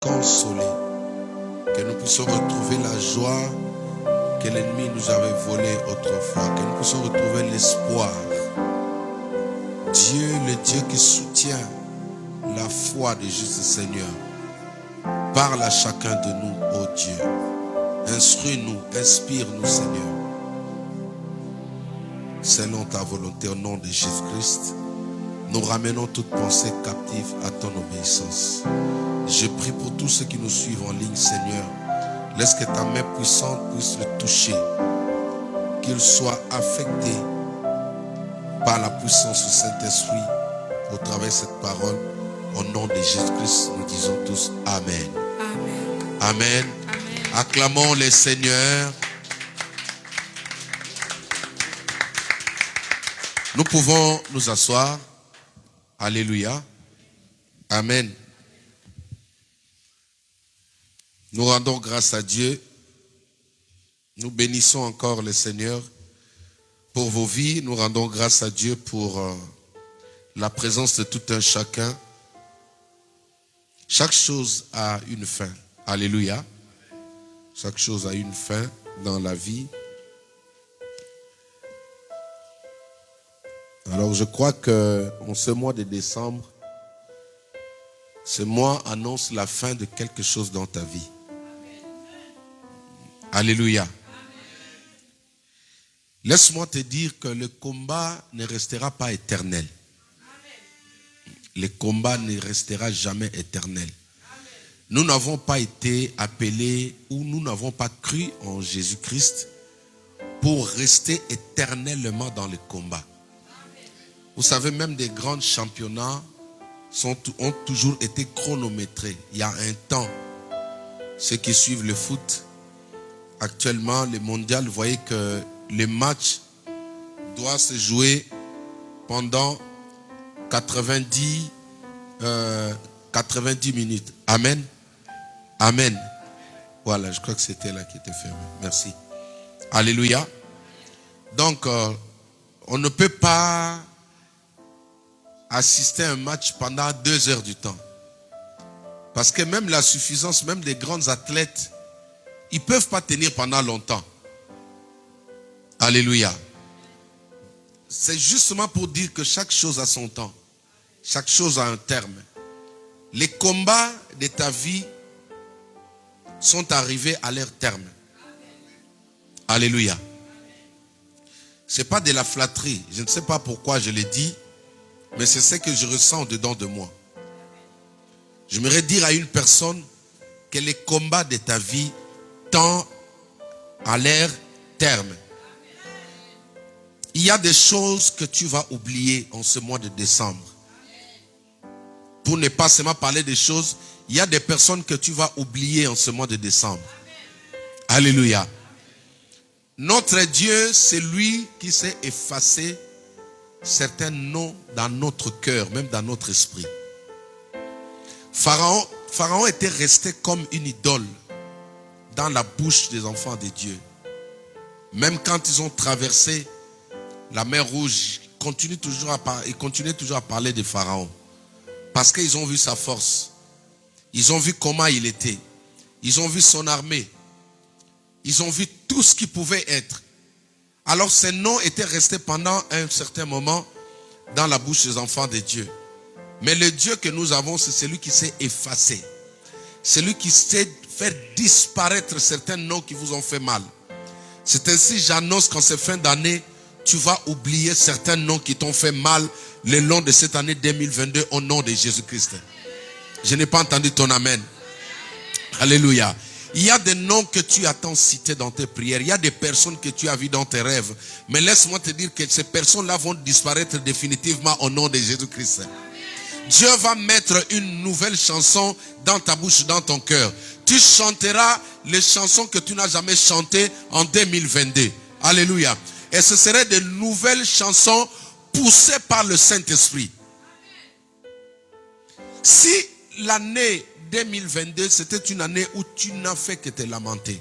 consoler, que nous puissions retrouver la joie que l'ennemi nous avait volée autrefois, que nous puissions retrouver l'espoir. Dieu, le Dieu qui soutient la foi de juste Seigneur, parle à chacun de nous, ô Dieu. Instruis-nous, inspire-nous, Seigneur. Selon ta volonté, au nom de Jésus-Christ, nous ramenons toute pensée captive à ton obéissance. Je prie pour tous ceux qui nous suivent en ligne, Seigneur. Laisse que ta main puissante puisse le toucher. Qu'il soit affecté par la puissance du Saint-Esprit au travers de cette parole. Au nom de Jésus-Christ, nous disons tous Amen. Amen. Amen. Amen. Acclamons les Seigneurs. Nous pouvons nous asseoir. Alléluia. Amen. Nous rendons grâce à Dieu. Nous bénissons encore le Seigneur pour vos vies. Nous rendons grâce à Dieu pour la présence de tout un chacun. Chaque chose a une fin. Alléluia. Chaque chose a une fin dans la vie. Alors je crois qu'en ce mois de décembre, ce mois annonce la fin de quelque chose dans ta vie. Alléluia. Laisse-moi te dire que le combat ne restera pas éternel. Le combat ne restera jamais éternel. Nous n'avons pas été appelés ou nous n'avons pas cru en Jésus-Christ pour rester éternellement dans le combat. Vous savez, même des grands championnats ont toujours été chronométrés. Il y a un temps. Ceux qui suivent le foot, actuellement, le mondial, vous voyez que le match doit se jouer pendant 90 minutes. Amen. Amen. Voilà, je crois que c'était là qui était fermé. Merci. Alléluia. Donc, on ne peut pas assister à un match pendant 2 heures du temps. Parce que même la suffisance, même des grands athlètes, ils ne peuvent pas tenir pendant longtemps. Alléluia. C'est justement pour dire que chaque chose a son temps. Chaque chose a un terme. Les combats de ta vie sont arrivés à leur terme. Alléluia. Ce n'est pas de la flatterie. Je ne sais pas pourquoi je l'ai dit, mais c'est ce que je ressens dedans de moi. J'aimerais dire à une personne que les combats de ta vie tendent à leur terme. Il y a des choses que tu vas oublier en ce mois de décembre. Pour ne pas seulement parler des choses, il y a des personnes que tu vas oublier en ce mois de décembre. Alléluia. Notre Dieu, c'est lui qui s'est effacé certains noms dans notre cœur, même dans notre esprit. Pharaon était resté comme une idole dans la bouche des enfants de Dieu. Même quand ils ont traversé la mer Rouge, ils continuaient toujours à parler de Pharaon. Parce qu'ils ont vu sa force. Ils ont vu comment il était. Ils ont vu son armée. Ils ont vu tout ce qu'il pouvait être. Alors ces noms étaient restés pendant un certain moment dans la bouche des enfants de Dieu. Mais le Dieu que nous avons, c'est celui qui s'est effacé. Celui qui sait faire disparaître certains noms qui vous ont fait mal. C'est ainsi, j'annonce qu'en cette fin d'année, tu vas oublier certains noms qui t'ont fait mal le long de cette année 2022 au nom de Jésus-Christ. Je n'ai pas entendu ton amen. Alléluia. Il y a des noms que tu attends cités dans tes prières. Il y a des personnes que tu as vues dans tes rêves. Mais laisse-moi te dire que ces personnes-là vont disparaître définitivement au nom de Jésus-Christ. Dieu va mettre une nouvelle chanson dans ta bouche, dans ton cœur. Tu chanteras les chansons que tu n'as jamais chantées en 2022. Alléluia. Et ce seraient de nouvelles chansons poussées par le Saint-Esprit. Si l'année 2022, c'était une année où tu n'as fait que te lamenter.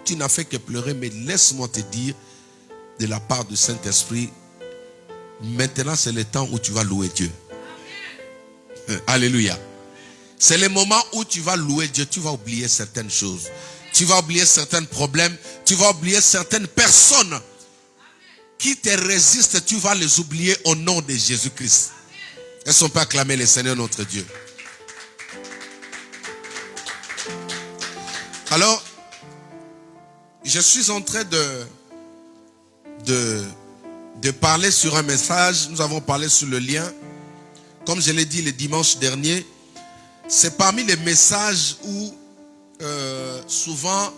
Tu n'as fait que pleurer, mais laisse-moi te dire, de la part du Saint-Esprit, maintenant c'est le temps où tu vas louer Dieu. Alléluia. C'est le moment où tu vas louer Dieu, tu vas oublier certaines choses. Tu vas oublier certains problèmes, tu vas oublier certaines personnes qui te résistent, tu vas les oublier au nom de Jésus-Christ. Est-ce qu'on peut acclamer le Seigneur notre Dieu? Alors, je suis en train de parler sur un message. Nous avons parlé sur le lien. Comme je l'ai dit le dimanche dernier, c'est parmi les messages où souvent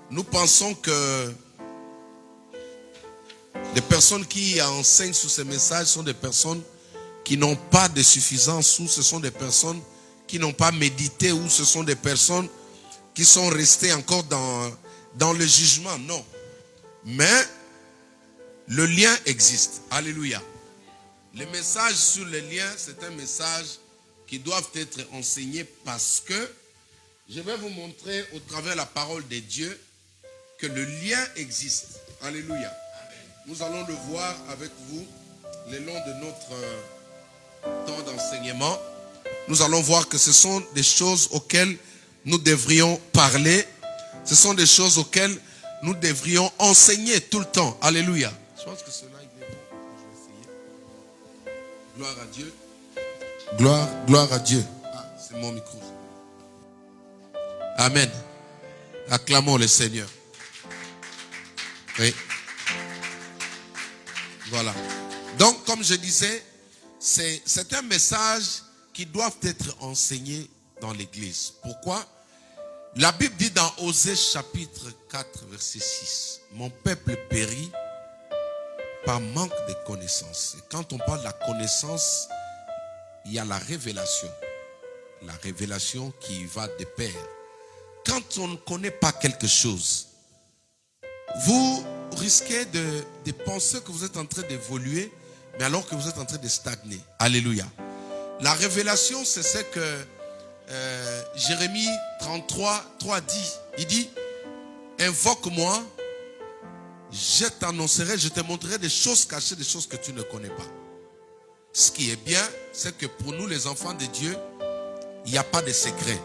nous pensons que les personnes qui enseignent sur ces messages sont des personnes qui n'ont pas de suffisance, ou ce sont des personnes qui n'ont pas médité, ou ce sont des personnes qui sont restées encore dans le jugement. Non. Mais le lien existe. Alléluia. Le message sur le lien, c'est un message qui doit être enseigné parce que je vais vous montrer au travers de la parole de Dieu que le lien existe. Alléluia. Amen. Nous allons le voir avec vous le long de notre temps d'enseignement. Nous allons voir que ce sont des choses auxquelles nous devrions parler. Ce sont des choses auxquelles nous devrions enseigner tout le temps. Alléluia. Je pense que cela il est bon. Je vais essayer. Gloire à Dieu. Gloire à Dieu. Ah, c'est mon micro. Amen. Acclamons le Seigneur. Oui. Voilà. Donc, comme je disais, c'est un message qui doit être enseigné dans l'église. Pourquoi? La Bible dit dans Osée chapitre 4 verset 6, mon peuple périt par manque de connaissance. Et quand on parle de la connaissance, il y a la révélation. La révélation qui va de pair. Quand on ne connaît pas quelque chose, vous risquez de penser que vous êtes en train d'évoluer, mais alors que vous êtes en train de stagner. Alléluia. La révélation, c'est ce que Jérémie 33, 3 dit. Il dit, invoque-moi, je t'annoncerai, je te montrerai des choses cachées, des choses que tu ne connais pas. Ce qui est bien, c'est que pour nous les enfants de Dieu, il n'y a pas de secret.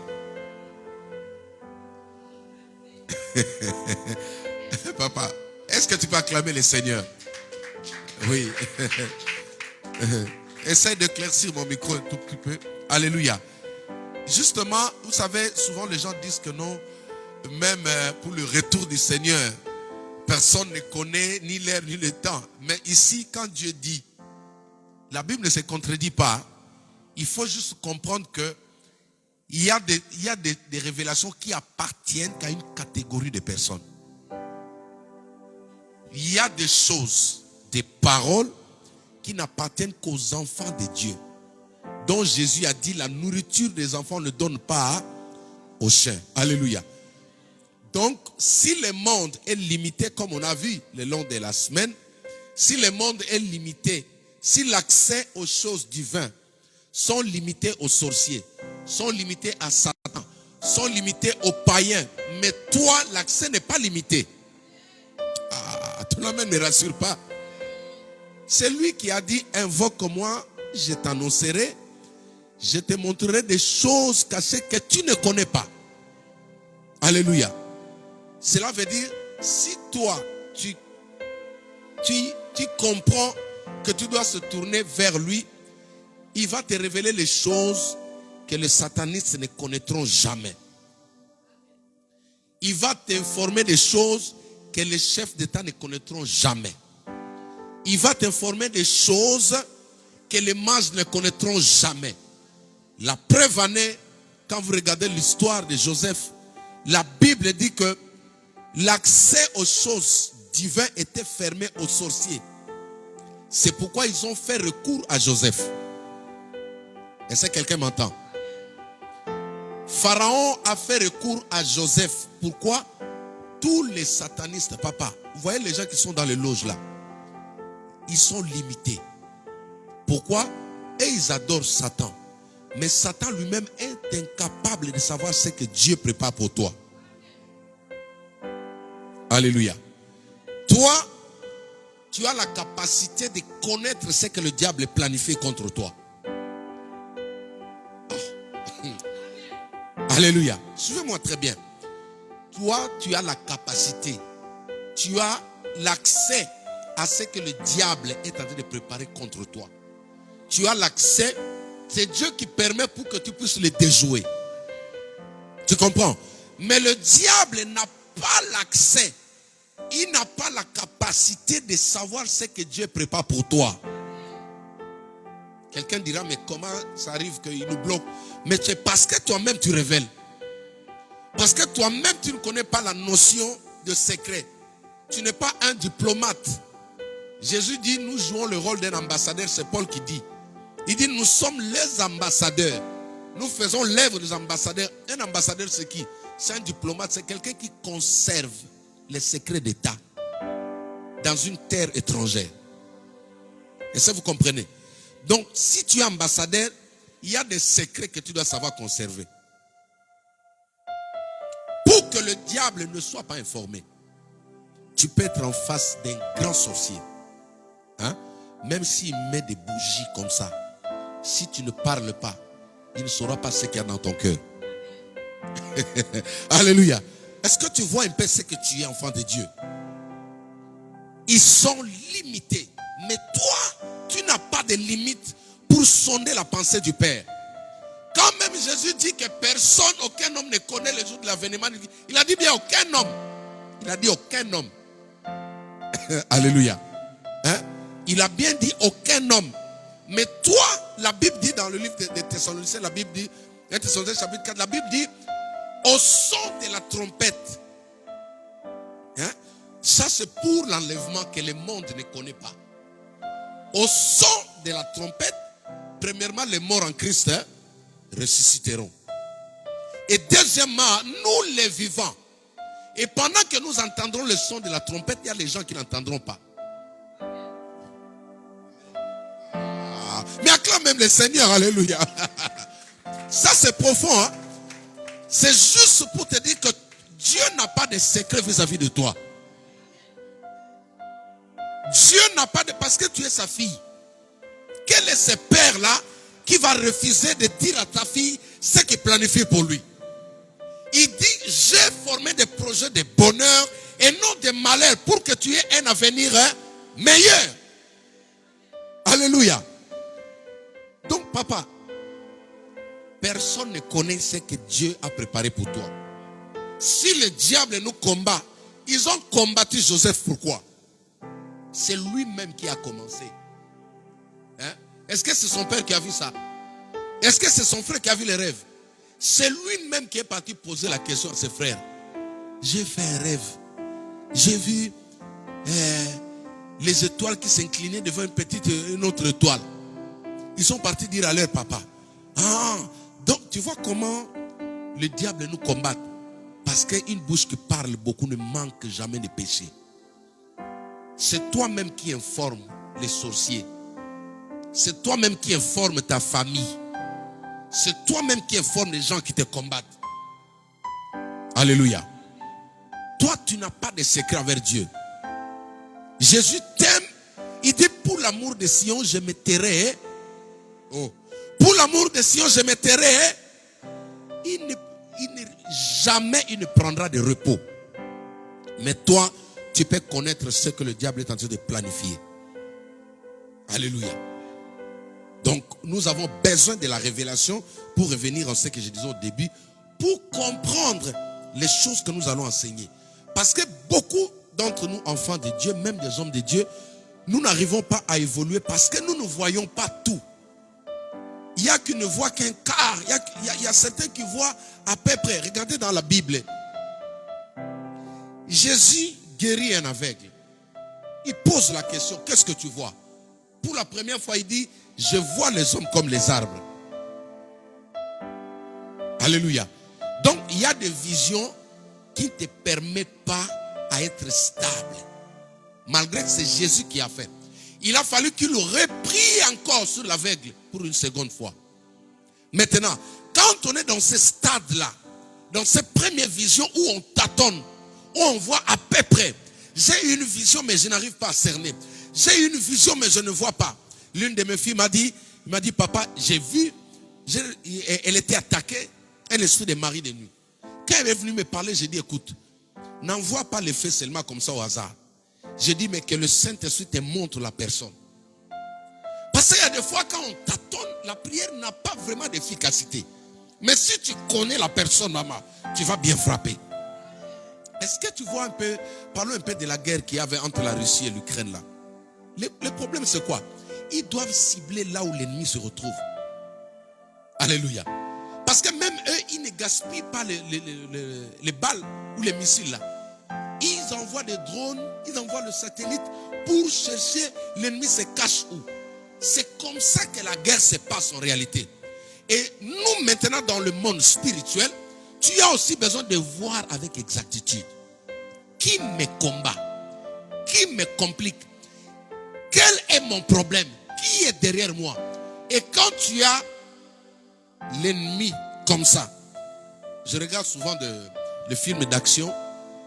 Papa, est-ce que tu peux acclamer le Seigneur? Oui. Essaye d'éclaircir mon micro un tout petit peu. Alléluia. Justement, vous savez, souvent les gens disent que non, même pour le retour du Seigneur, personne ne connaît ni l'heure ni le temps. Mais ici, quand Dieu dit, la Bible ne se contredit pas. Il faut juste comprendre que il y a des révélations qui appartiennent qu'à une catégorie de personnes. Il y a des choses, des paroles qui n'appartiennent qu'aux enfants de Dieu. Dont Jésus a dit, la nourriture des enfants ne donne pas aux chiens. Alléluia. Donc, si le monde est limité, comme on a vu le long de la semaine, si le monde est limité, si l'accès aux choses divines sont limités aux sorciers, sont limités à Satan, sont limités aux païens, mais toi, l'accès n'est pas limité. Ah, tout le monde ne rassure pas. C'est lui qui a dit, invoque-moi, je t'annoncerai, je te montrerai des choses cachées que tu ne connais pas. Alléluia. Cela veut dire, si toi, tu comprends que tu dois se tourner vers lui, il va te révéler les choses que les satanistes ne connaîtront jamais. Il va t'informer des choses que les chefs d'État ne connaîtront jamais. Il va t'informer des choses que les mages ne connaîtront jamais. La preuve en est, quand vous regardez l'histoire de Joseph, la Bible dit que l'accès aux choses divines était fermé aux sorciers. C'est pourquoi ils ont fait recours à Joseph. Est-ce que quelqu'un m'entend? Pharaon a fait recours à Joseph. Pourquoi? Tous les satanistes, papa, vous voyez les gens qui sont dans les loges là, ils sont limités. Pourquoi? Et ils adorent Satan. Mais Satan lui-même est incapable de savoir ce que Dieu prépare pour toi. Alléluia. Toi, tu as la capacité de connaître ce que le diable planifie contre toi. Alléluia. Suivez-moi très bien. Toi, tu as la capacité, tu as l'accès à ce que le diable est en train de préparer contre toi. Tu as l'accès, c'est Dieu qui permet pour que tu puisses le déjouer. Tu comprends? Mais le diable n'a pas l'accès, il n'a pas la capacité de savoir ce que Dieu prépare pour toi. Quelqu'un dira, mais comment ça arrive qu'il nous bloque? Mais c'est parce que toi-même tu révèles. Parce que toi-même tu ne connais pas la notion de secret. Tu n'es pas un diplomate. Jésus dit, nous jouons le rôle d'un ambassadeur, c'est Paul qui dit. Il dit, nous sommes les ambassadeurs. Nous faisons l'œuvre des ambassadeurs. Un ambassadeur, c'est qui? C'est un diplomate, c'est quelqu'un qui conserve les secrets d'État dans une terre étrangère. Est-ce que vous comprenez? Donc, si tu es ambassadeur, il y a des secrets que tu dois savoir conserver. Pour que le diable ne soit pas informé, tu peux être en face d'un grand sorcier. Hein? Même s'il met des bougies comme ça, si tu ne parles pas, il ne saura pas ce qu'il y a dans ton cœur. Alléluia. Est-ce que tu vois un peu ce que tu es, enfant de Dieu? Ils sont limités. Mais toi, tu n'as pas de limite pour sonder la pensée du Père. Quand même Jésus dit que personne, aucun homme ne connaît le jour de l'avènement, il a dit bien aucun homme. Il a dit aucun homme. Alléluia. Hein? Il a bien dit aucun homme. Mais toi, la Bible dit dans le livre de Thessaloniciens, la Bible dit, 1 Thessaloniciens chapitre 4, la Bible dit, au son de la trompette. Hein? Ça c'est pour l'enlèvement que le monde ne connaît pas. Au son de la trompette, premièrement, les morts en Christ ressusciteront. Et deuxièmement, nous les vivants. Et pendant que nous entendrons le son de la trompette, il y a les gens qui n'entendront pas. Mais acclame même le Seigneur, alléluia. Ça c'est profond. Hein? C'est juste pour te dire que Dieu n'a pas de secret vis-à-vis de toi. Dieu n'a pas de... Parce que tu es sa fille. Quel est ce père-là qui va refuser de dire à ta fille ce qu'il planifie pour lui? Il dit, j'ai formé des projets de bonheur et non de malheur pour que tu aies un avenir meilleur. Alléluia. Donc papa, personne ne connaît ce que Dieu a préparé pour toi. Si le diable nous combat, ils ont combattu Joseph, pourquoi? C'est lui-même qui a commencé. Hein? Est-ce que c'est son père qui a vu ça? Est-ce que c'est son frère qui a vu les rêves? C'est lui-même qui est parti poser la question à ses frères. J'ai fait un rêve. J'ai vu les étoiles qui s'inclinaient devant une autre étoile. Ils sont partis dire à leur papa. Ah, donc tu vois comment le diable nous combat. Parce qu'une bouche qui parle beaucoup ne manque jamais de péché. C'est toi-même qui informe les sorciers. C'est toi-même qui informe ta famille. C'est toi-même qui informe les gens qui te combattent. Alléluia. Toi, tu n'as pas de secret envers Dieu. Jésus t'aime. Il dit, pour l'amour de Sion, je me tairai. Oh. Pour l'amour de Sion, je me tairai. Jamais il ne prendra de repos. Mais toi, tu peux connaître ce que le diable est en train de planifier. Alléluia. Donc, nous avons besoin de la révélation pour revenir à ce que je disais au début, pour comprendre les choses que nous allons enseigner. Parce que beaucoup d'entre nous, enfants de Dieu, même des hommes de Dieu, nous n'arrivons pas à évoluer parce que nous ne voyons pas tout. Il n'y a qui ne voit qu'un quart. Il y a certains qui voient à peu près. Regardez dans la Bible. Jésus guérit un aveugle. Il pose la question, qu'est-ce que tu vois? Pour la première fois, il dit, je vois les hommes comme les arbres. Alléluia. Donc, il y a des visions qui ne te permettent pas à être stable. Malgré que c'est Jésus qui a fait. Il a fallu qu'il reprie encore sur l'aveugle pour une seconde fois. Maintenant, quand on est dans ce stade-là, dans cette première vision où on tâtonne, où on voit à peu près, j'ai une vision mais je n'arrive pas à cerner. J'ai une vision mais je ne vois pas. L'une de mes filles m'a dit, papa, j'ai vu, elle était attaquée Un esprit de mari de nuit. Quand elle est venue me parler, j'ai dit, écoute, n'envoie pas les faits seulement comme ça au hasard. J'ai dit, mais que le Saint-Esprit te montre la personne. Parce qu'il y a des fois, quand on tâtonne, la prière n'a pas vraiment d'efficacité. Mais si tu connais la personne, maman, tu vas bien frapper. Est-ce que tu vois un peu, parlons un peu de la guerre qu'il y avait entre la Russie et l'Ukraine là. Le problème c'est quoi? Ils doivent cibler là où l'ennemi se retrouve. Alléluia. Parce que même eux, ils ne gaspillent pas les balles ou les missiles là. Ils envoient des drones, ils envoient le satellite pour chercher l'ennemi se cache où. C'est comme ça que la guerre se passe en réalité. Et nous maintenant dans le monde spirituel, tu as aussi besoin de voir avec exactitude. Qui me combat? Qui me complique? Quel est mon problème? Qui est derrière moi? Et quand tu as l'ennemi comme ça, je regarde souvent les films d'action.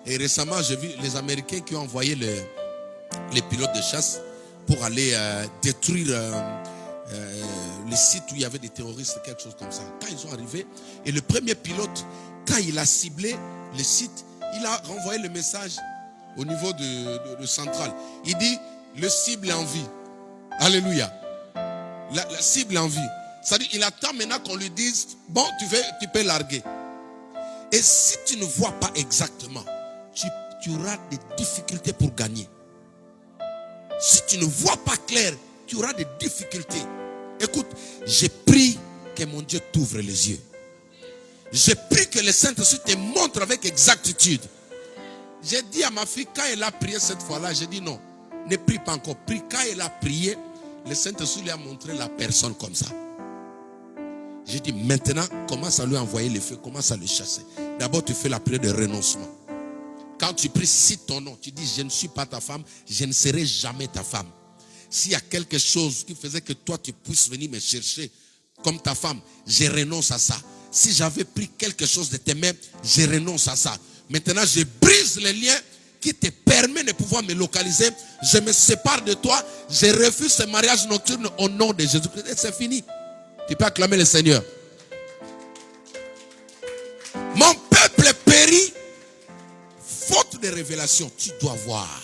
Et récemment, j'ai vu les Américains qui ont envoyé les pilotes de chasse pour aller détruire les sites où il y avait des terroristes, quelque chose comme ça. Quand ils sont arrivés, et le premier pilote, quand il a ciblé le site, il a renvoyé le message au niveau de centrale. Il dit, le cible est en vie. Alléluia. La cible est en vie. C'est-à-dire, il attend maintenant qu'on lui dise, bon, tu peux larguer. Et si tu ne vois pas exactement, tu auras des difficultés pour gagner. Si tu ne vois pas clair, tu auras des difficultés. Écoute, j'ai pris que mon Dieu t'ouvre les yeux. J'ai pris que le Saint-Esprit te montre avec exactitude. J'ai dit à ma fille, quand elle a prié cette fois-là, j'ai dit non, ne prie pas encore. Prie. Quand elle a prié, le Saint-Esprit lui a montré la personne comme ça. J'ai dit maintenant, commence à lui envoyer les feux, commence à le chasser. D'abord, tu fais la prière de renoncement. Quand tu pries, cite ton nom, tu dis, je ne suis pas ta femme, je ne serai jamais ta femme. S'il y a quelque chose qui faisait que toi, tu puisses venir me chercher comme ta femme, je renonce à ça. Si j'avais pris quelque chose de tes mains, je renonce à ça. Maintenant, je brise les liens qui te permettent de pouvoir me localiser. Je me sépare de toi. Je refuse ce mariage nocturne au nom de Jésus-Christ. Et c'est fini. Tu peux acclamer le Seigneur. Mon peuple périt faute de révélation. Tu dois voir.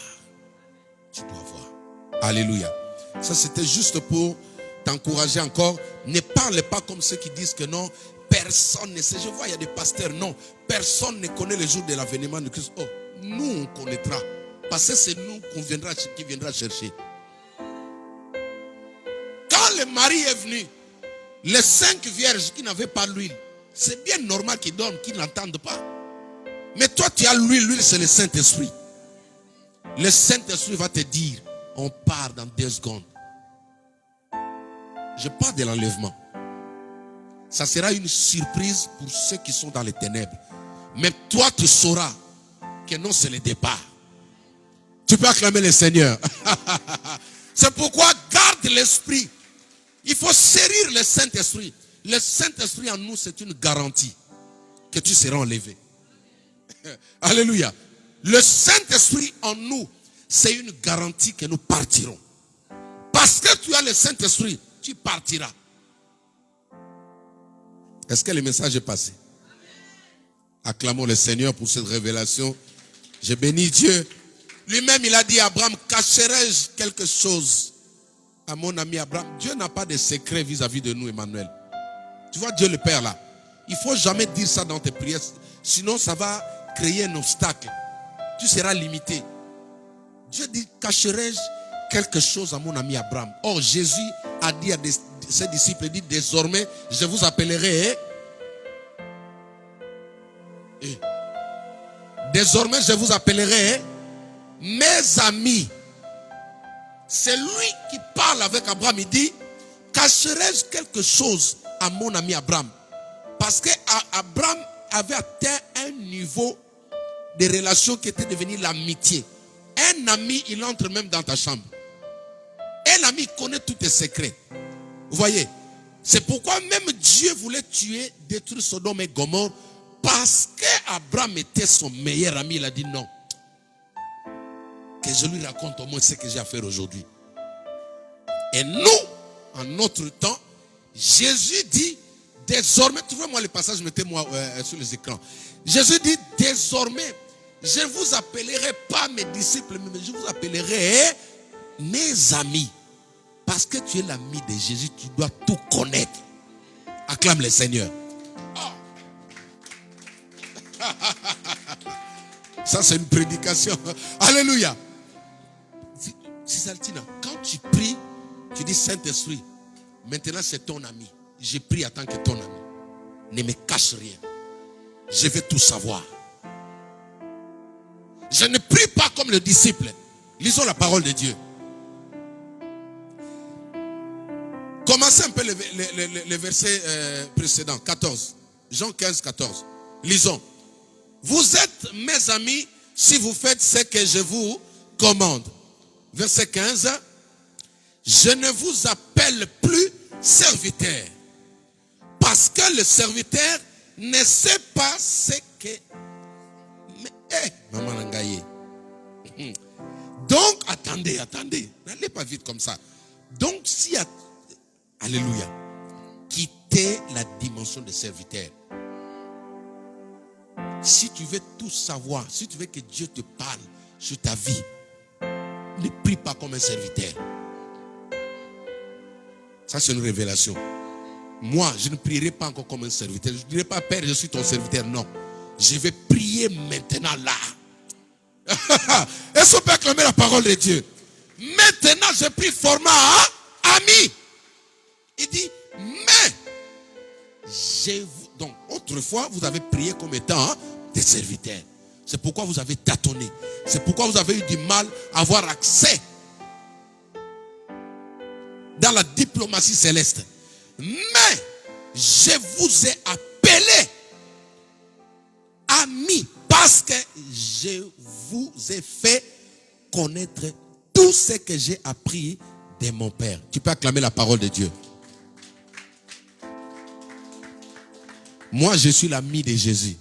Tu dois voir. Alléluia. Ça, c'était juste pour t'encourager encore. Ne parle pas comme ceux qui disent que non, personne ne sait. Je vois, il y a des pasteurs, non. Personne ne connaît le jour de l'avènement de Christ. Oh, nous, on connaîtra. Parce que c'est nous qui viendra chercher. Quand le mari est venu, les 5 vierges qui n'avaient pas l'huile, c'est bien normal qu'ils dorment, qu'ils n'entendent pas. Mais toi, tu as l'huile. L'huile, c'est le Saint-Esprit. Le Saint-Esprit va te dire, on part dans 2 secondes. Je parle de l'enlèvement. Ça sera une surprise pour ceux qui sont dans les ténèbres. Mais toi, tu sauras que non, c'est le départ. Tu peux acclamer le Seigneur. C'est pourquoi garde l'esprit. Il faut serrir le Saint-Esprit. Le Saint-Esprit en nous, c'est une garantie que tu seras enlevé. Alléluia. Le Saint-Esprit en nous, c'est une garantie que nous partirons. Parce que tu as le Saint-Esprit, tu partiras. Est-ce que le message est passé? Acclamons le Seigneur pour cette révélation. Je bénis Dieu. Lui-même, il a dit à Abraham, cacherai-je quelque chose à mon ami Abraham? Dieu n'a pas de secret vis-à-vis de nous, Emmanuel. Tu vois Dieu le Père là. Il ne faut jamais dire ça dans tes prières. Sinon, ça va créer un obstacle. Tu seras limité. Dieu dit, cacherai-je quelque chose à mon ami Abraham? Or, Jésus a dit à ses disciples, il dit, désormais, je vous appellerai. Désormais, je vous appellerai mes amis. C'est lui qui parle avec Abraham. Il dit, cacherai-je quelque chose à mon ami Abraham? Parce que Abraham avait atteint un niveau de relation qui était devenu l'amitié. Un ami, il entre même dans ta chambre. Un ami connaît tous tes secrets. Vous voyez? C'est pourquoi même Dieu voulait tuer, détruire Sodome et Gomorrhe. Parce qu'Abraham était son meilleur ami. Il a dit non. Que je lui raconte au moins ce que j'ai à faire aujourd'hui. Et nous, en notre temps, Jésus dit, désormais, trouvez-moi le passage, mettez-moi sur les écrans. Jésus dit, désormais, je ne vous appellerai pas mes disciples, mais je vous appellerai mes amis. Parce que tu es l'ami de Jésus, tu dois tout connaître. Acclame le Seigneur. Oh. Ça, c'est une prédication. Alléluia. Cisaltina, quand tu pries, tu dis Saint-Esprit, maintenant c'est ton ami. Je prie en tant que ton ami. Ne me cache rien. Je vais tout savoir. Je ne prie pas comme le disciple. Lisons la parole de Dieu. Commencez un peu le verset précédent, 14. Jean 15, 14. Lisons. Vous êtes mes amis si vous faites ce que je vous commande. Verset 15. Je ne vous appelle plus serviteur. Parce que le serviteur ne sait pas ce que... Maman Nangaye. Donc, attendez. N'allez pas vite comme ça. Donc, si... Alléluia. Quittez la dimension de serviteur. Si tu veux tout savoir, si tu veux que Dieu te parle sur ta vie, ne prie pas comme un serviteur. Ça, c'est une révélation. Moi, je ne prierai pas encore comme un serviteur. Je ne dirai pas, Père, je suis ton serviteur. Non. Je vais prier maintenant là. Est-ce qu'on peut acclamer la parole de Dieu? Maintenant, je prie format ami. Il dit, mais donc autrefois vous avez prié comme étant des serviteurs. C'est pourquoi vous avez tâtonné. C'est pourquoi vous avez eu du mal à avoir accès dans la diplomatie céleste. Mais je vous ai appelé amis parce que je vous ai fait connaître tout ce que j'ai appris de mon Père. Tu peux acclamer la parole de Dieu. Moi, je suis l'ami de Jésus.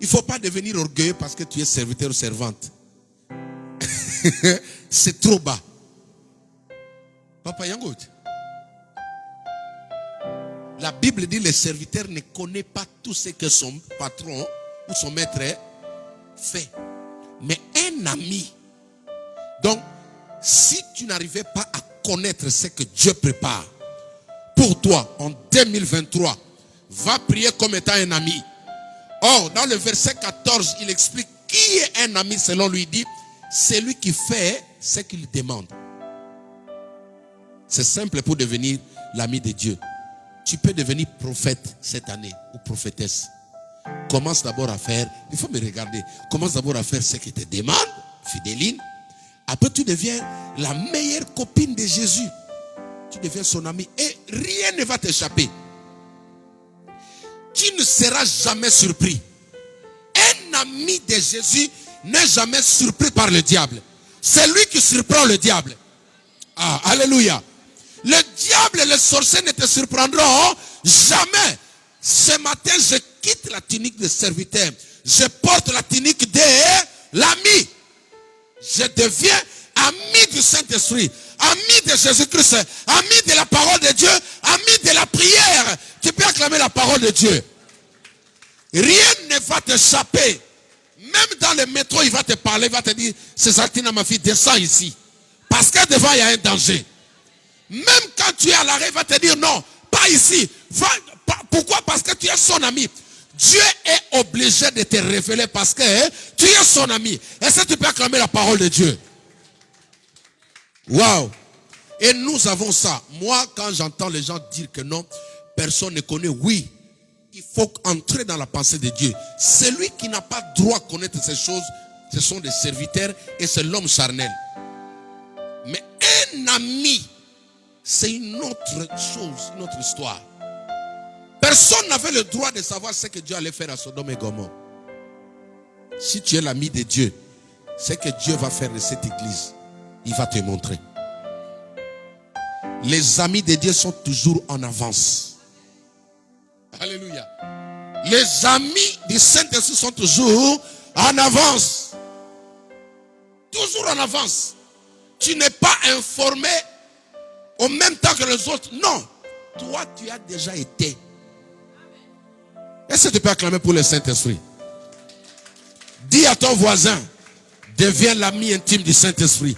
Il ne faut pas devenir orgueilleux parce que tu es serviteur ou servante. C'est trop bas. Papa Yangout. La Bible dit que le serviteur ne connaît pas tout ce que son patron ou son maître fait. Mais un ami. Donc, si tu n'arrivais pas à connaître ce que Dieu prépare pour toi en 2023, va prier comme étant un ami. Or, dans le verset 14, il explique qui est un ami selon lui. Il dit, c'est lui qui fait ce qu'il demande. C'est simple pour devenir l'ami de Dieu. Tu peux devenir prophète cette année ou prophétesse. Commence d'abord à faire, il faut me regarder, commence d'abord à faire ce qu'il te demande, fidéline. Après, tu deviens la meilleure copine de Jésus. Tu deviens son ami et rien ne va t'échapper. Tu ne seras jamais surpris. Un ami de Jésus n'est jamais surpris par le diable. C'est lui qui surprend le diable. Ah, alléluia. Le diable et les sorciers ne te surprendront jamais. Ce matin, je quitte la tunique de serviteur. Je porte la tunique de l'ami. Je deviens ami du Saint-Esprit, ami de Jésus-Christ, ami de la parole de Dieu, ami de la prière. Tu peux acclamer la parole de Dieu. Rien ne va t'échapper. Même dans le métro, il va te parler, il va te dire, Césartina, ma fille, descends ici. Parce que devant, il y a un danger. Même quand tu es à l'arrêt, il va te dire, non, pas ici. Pourquoi? Parce que tu es son ami. Dieu est obligé de te révéler parce que tu es son ami. Est-ce que tu peux acclamer la parole de Dieu? Waouh! Et nous avons ça. Moi, quand j'entends les gens dire que non, personne ne connaît, oui, il faut entrer dans la pensée de Dieu. Celui qui n'a pas droit à connaître ces choses, ce sont des serviteurs et c'est l'homme charnel. Mais un ami, c'est une autre chose, une autre histoire. Personne n'avait le droit de savoir ce que Dieu allait faire à Sodome et Gomorrhe. Si tu es l'ami de Dieu, ce que Dieu va faire de cette église, il va te montrer. Les amis de Dieu sont toujours en avance. Alléluia. Les amis du Saint-Esprit sont toujours en avance. Toujours en avance. Tu n'es pas informé au même temps que les autres. Non. toi, tu as déjà été. Est-ce que tu peux acclamer pour le Saint-Esprit? Dis à ton voisin, deviens l'ami intime du Saint-Esprit.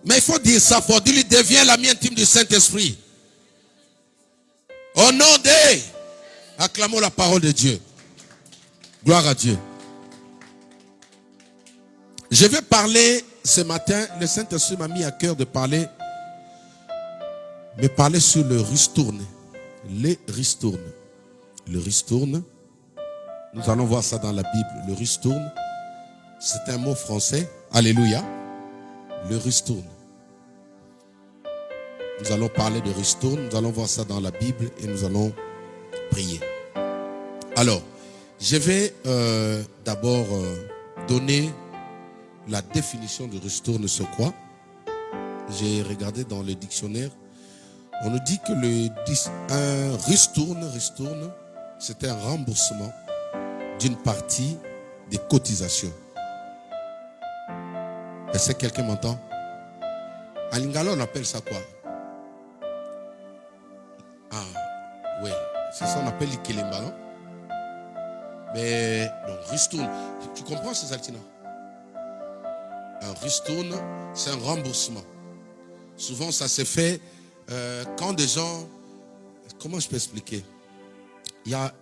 Mais il faut dire ça, il faut dire, deviens l'ami intime du Saint-Esprit. Au nom de... Acclamons la parole de Dieu. Gloire à Dieu. Je vais parler ce matin, le Saint-Esprit m'a mis à cœur de parler, mais parler sur le ristourne. Les ristournes. Le ristourne, nous allons voir ça dans la Bible. Le ristourne, c'est un mot français. Alléluia. Le ristourne. Nous allons parler de ristourne, nous allons voir ça dans la Bible et nous allons prier. Alors, je vais d'abord donner la définition de ristourne, c'est quoi? J'ai regardé dans le dictionnaire. On nous dit que un ristourne, c'est un remboursement d'une partie des cotisations. Est-ce que quelqu'un m'entend? En lingala, on appelle ça quoi? Ah, oui, c'est ça, on appelle l'ikelemba, non? Mais, non, ristourne, tu comprends ces altina? Un ristourne, c'est un remboursement. Souvent, ça se fait quand des gens... Comment je peux expliquer? Il y a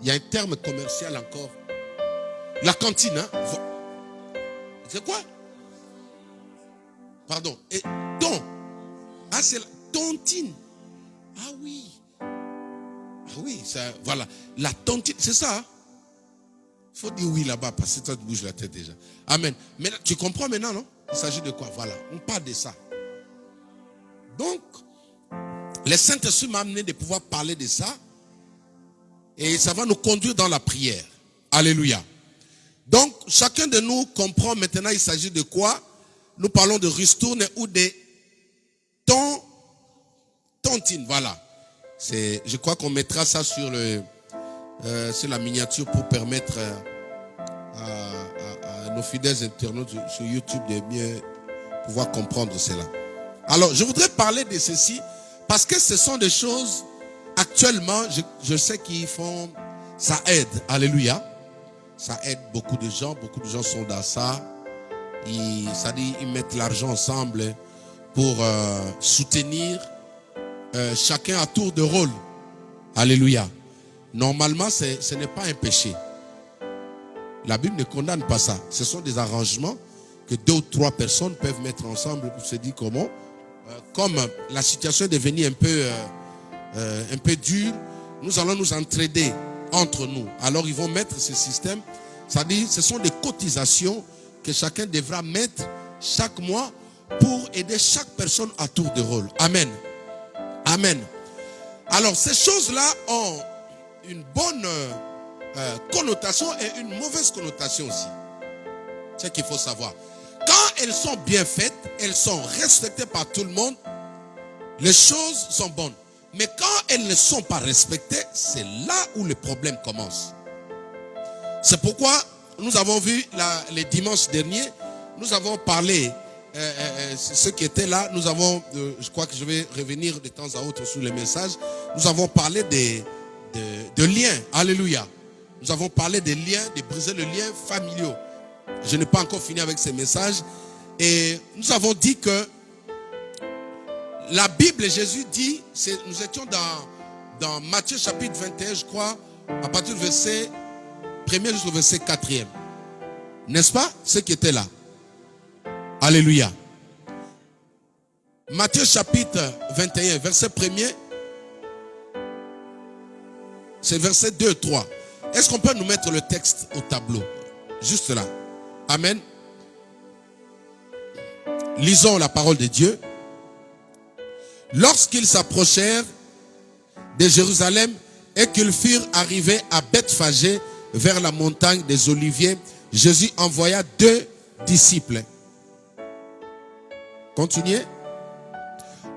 un terme commercial encore. La cantine, hein? C'est quoi? Pardon. Et don. Ah, c'est la tontine. Ah oui. Ah oui, ça, voilà. La tontine, c'est ça, hein? Il faut dire oui là-bas parce que ça te bouge la tête déjà. Amen. Maintenant, tu comprends maintenant, non? Il s'agit de quoi? Voilà. On parle de ça. Donc, le Saint-Esprit m'a amené de pouvoir parler de ça. Et ça va nous conduire dans la prière. Alléluia. Donc, chacun de nous comprend maintenant il s'agit de quoi? Nous parlons de ristourne ou de tontine. Voilà. Je crois qu'on mettra ça sur la miniature pour permettre à nos fidèles internautes sur YouTube de mieux pouvoir comprendre cela. Alors, je voudrais parler de ceci parce que ce sont des choses actuellement, je sais qu'ils font, ça aide. Alléluia. Ça aide beaucoup de gens sont dans ça. Ça dit, ils mettent l'argent ensemble pour soutenir chacun à tour de rôle. Alléluia. Normalement, ce n'est pas un péché. La Bible ne condamne pas ça. Ce sont des arrangements que 2 ou 3 personnes peuvent mettre ensemble pour se dire comment. Comme la situation est devenue un peu dure, nous allons nous entraider entre nous. Alors ils vont mettre ce système. C'est-à-dire, ce sont des cotisations que chacun devra mettre chaque mois pour aider chaque personne à tour de rôle. Amen. Amen. Alors ces choses-là ont une bonne connotation et une mauvaise connotation aussi. C'est ce qu'il faut savoir. Quand elles sont bien faites, elles sont respectées par tout le monde, les choses sont bonnes. Mais quand elles ne sont pas respectées, c'est là où le problème commence. C'est pourquoi nous avons vu les dimanches derniers, nous avons parlé, ceux qui étaient là, nous avons, je crois que je vais revenir de temps à autre sur les messages, nous avons parlé de liens, alléluia. Nous avons parlé des liens, de briser les liens familiaux. Je n'ai pas encore fini avec ces messages. Et nous avons dit que la Bible, Jésus dit, nous étions dans Matthieu chapitre 21, je crois, à partir du verset 1er jusqu'au verset 4e. N'est-ce pas? Ceux qui étaient là. Alléluia. Matthieu chapitre 21, verset 1er, c'est verset 2 et 3. Est-ce qu'on peut nous mettre le texte au tableau? Juste là. Amen. Lisons la parole de Dieu. Lorsqu'ils s'approchèrent de Jérusalem et qu'ils furent arrivés à Bethphagée vers la montagne des Oliviers, Jésus envoya 2 disciples. Continuez.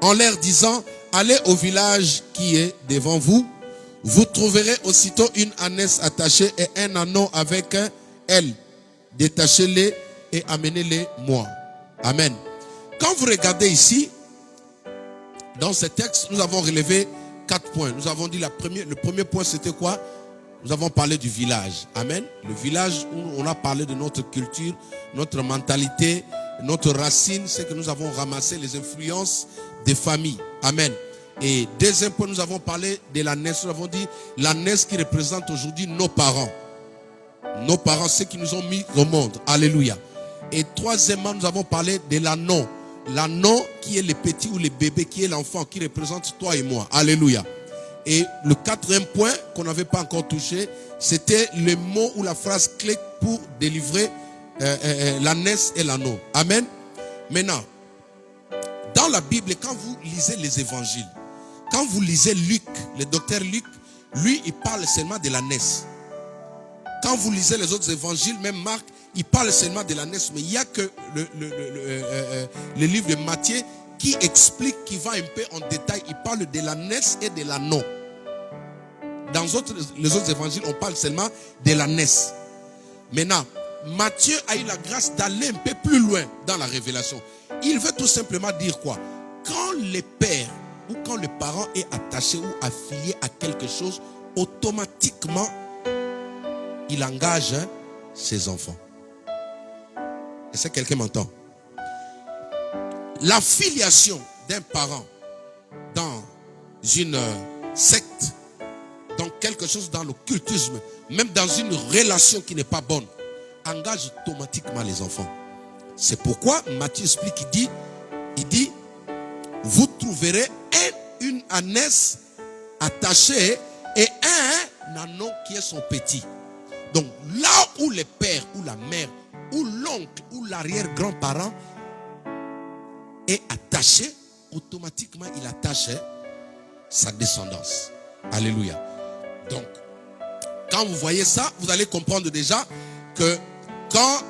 En leur disant, allez au village qui est devant vous. Vous trouverez aussitôt une ânesse attachée et un âneau avec elle. Détachez-les et amenez-les moi. Amen. Quand vous regardez ici, Dans ces textes, nous avons relevé 4 points. Nous avons dit le premier point, c'était quoi? Nous avons parlé du village. Amen. Le village où on a parlé de notre culture, notre mentalité, notre racine, c'est que nous avons ramassé les influences des familles. Amen. Et deuxième point, nous avons parlé de la naissance. Nous avons dit la naissance qui représente aujourd'hui nos parents. Nos parents, ceux qui nous ont mis au monde. Alléluia. Et troisièmement, nous avons parlé de l'anneau. L'anneau qui est le petit ou le bébé, qui est l'enfant, qui représente toi et moi. Alléluia. Et le quatrième point qu'on n'avait pas encore touché, c'était le mot ou la phrase clé pour délivrer la naissance et l'anneau. Amen. Maintenant, dans la Bible, quand vous lisez les évangiles, quand vous lisez Luc, le docteur Luc, lui, il parle seulement de la naissance. Quand vous lisez les autres évangiles, même Marc, il parle seulement de la naissance. Mais il n'y a que le livre de Matthieu qui explique, qui va un peu en détail. Il parle de la naissance et de l'anneau. Dans les autres évangiles, on parle seulement de la naissance. Maintenant, Matthieu a eu la grâce d'aller un peu plus loin dans la révélation. Il veut tout simplement dire quoi? Quand le père ou quand le parent est attaché ou affilié à quelque chose, automatiquement, il engage ses enfants. Est-ce que quelqu'un m'entend? La filiation d'un parent dans une secte, dans quelque chose dans l'occultisme, même dans une relation qui n'est pas bonne, engage automatiquement les enfants. C'est pourquoi Matthieu explique, il dit, vous trouverez une ânesse attachée et un anneau qui est son petit. Donc là où le père ou la mère ou l'oncle ou l'arrière-grand-parent est attaché, automatiquement il attache sa descendance. Alléluia. Donc, quand vous voyez ça, vous allez comprendre déjà que quand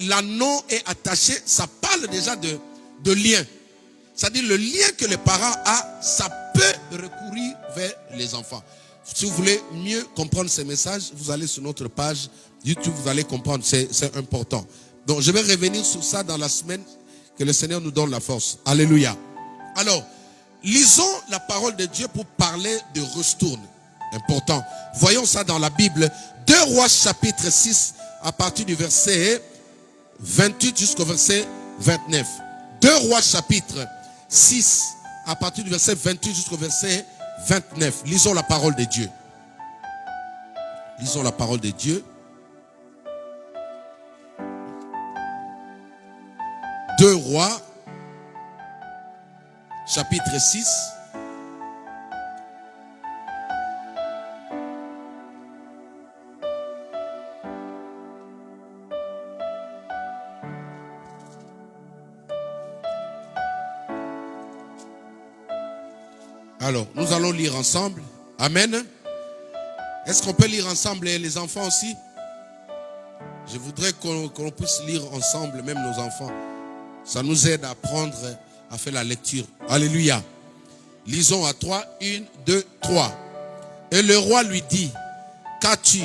l'anneau est attaché, ça parle déjà de lien. C'est-à-dire le lien que le parent a, ça peut recourir vers les enfants. Si vous voulez mieux comprendre ces messages, vous allez sur notre page YouTube, vous allez comprendre, c'est important. Donc je vais revenir sur ça dans la semaine, que le Seigneur nous donne la force. Alléluia. Alors, lisons la parole de Dieu pour parler de ristourne. Important. Voyons ça dans la Bible. 2 Rois chapitre 6 à partir du verset 28 jusqu'au verset 29. 2 Rois chapitre 6 à partir du verset 28 jusqu'au verset 29. Lisons la parole de Dieu. Lisons la parole de Dieu. 2 Rois chapitre 6. Alors, nous allons lire ensemble. Amen. Est-ce qu'on peut lire ensemble et les enfants aussi? Je voudrais qu'on puisse lire ensemble, même nos enfants. Ça nous aide à apprendre à faire la lecture. Alléluia. Lisons à 3. 1, 2, 3. Et le roi lui dit, qu'as-tu?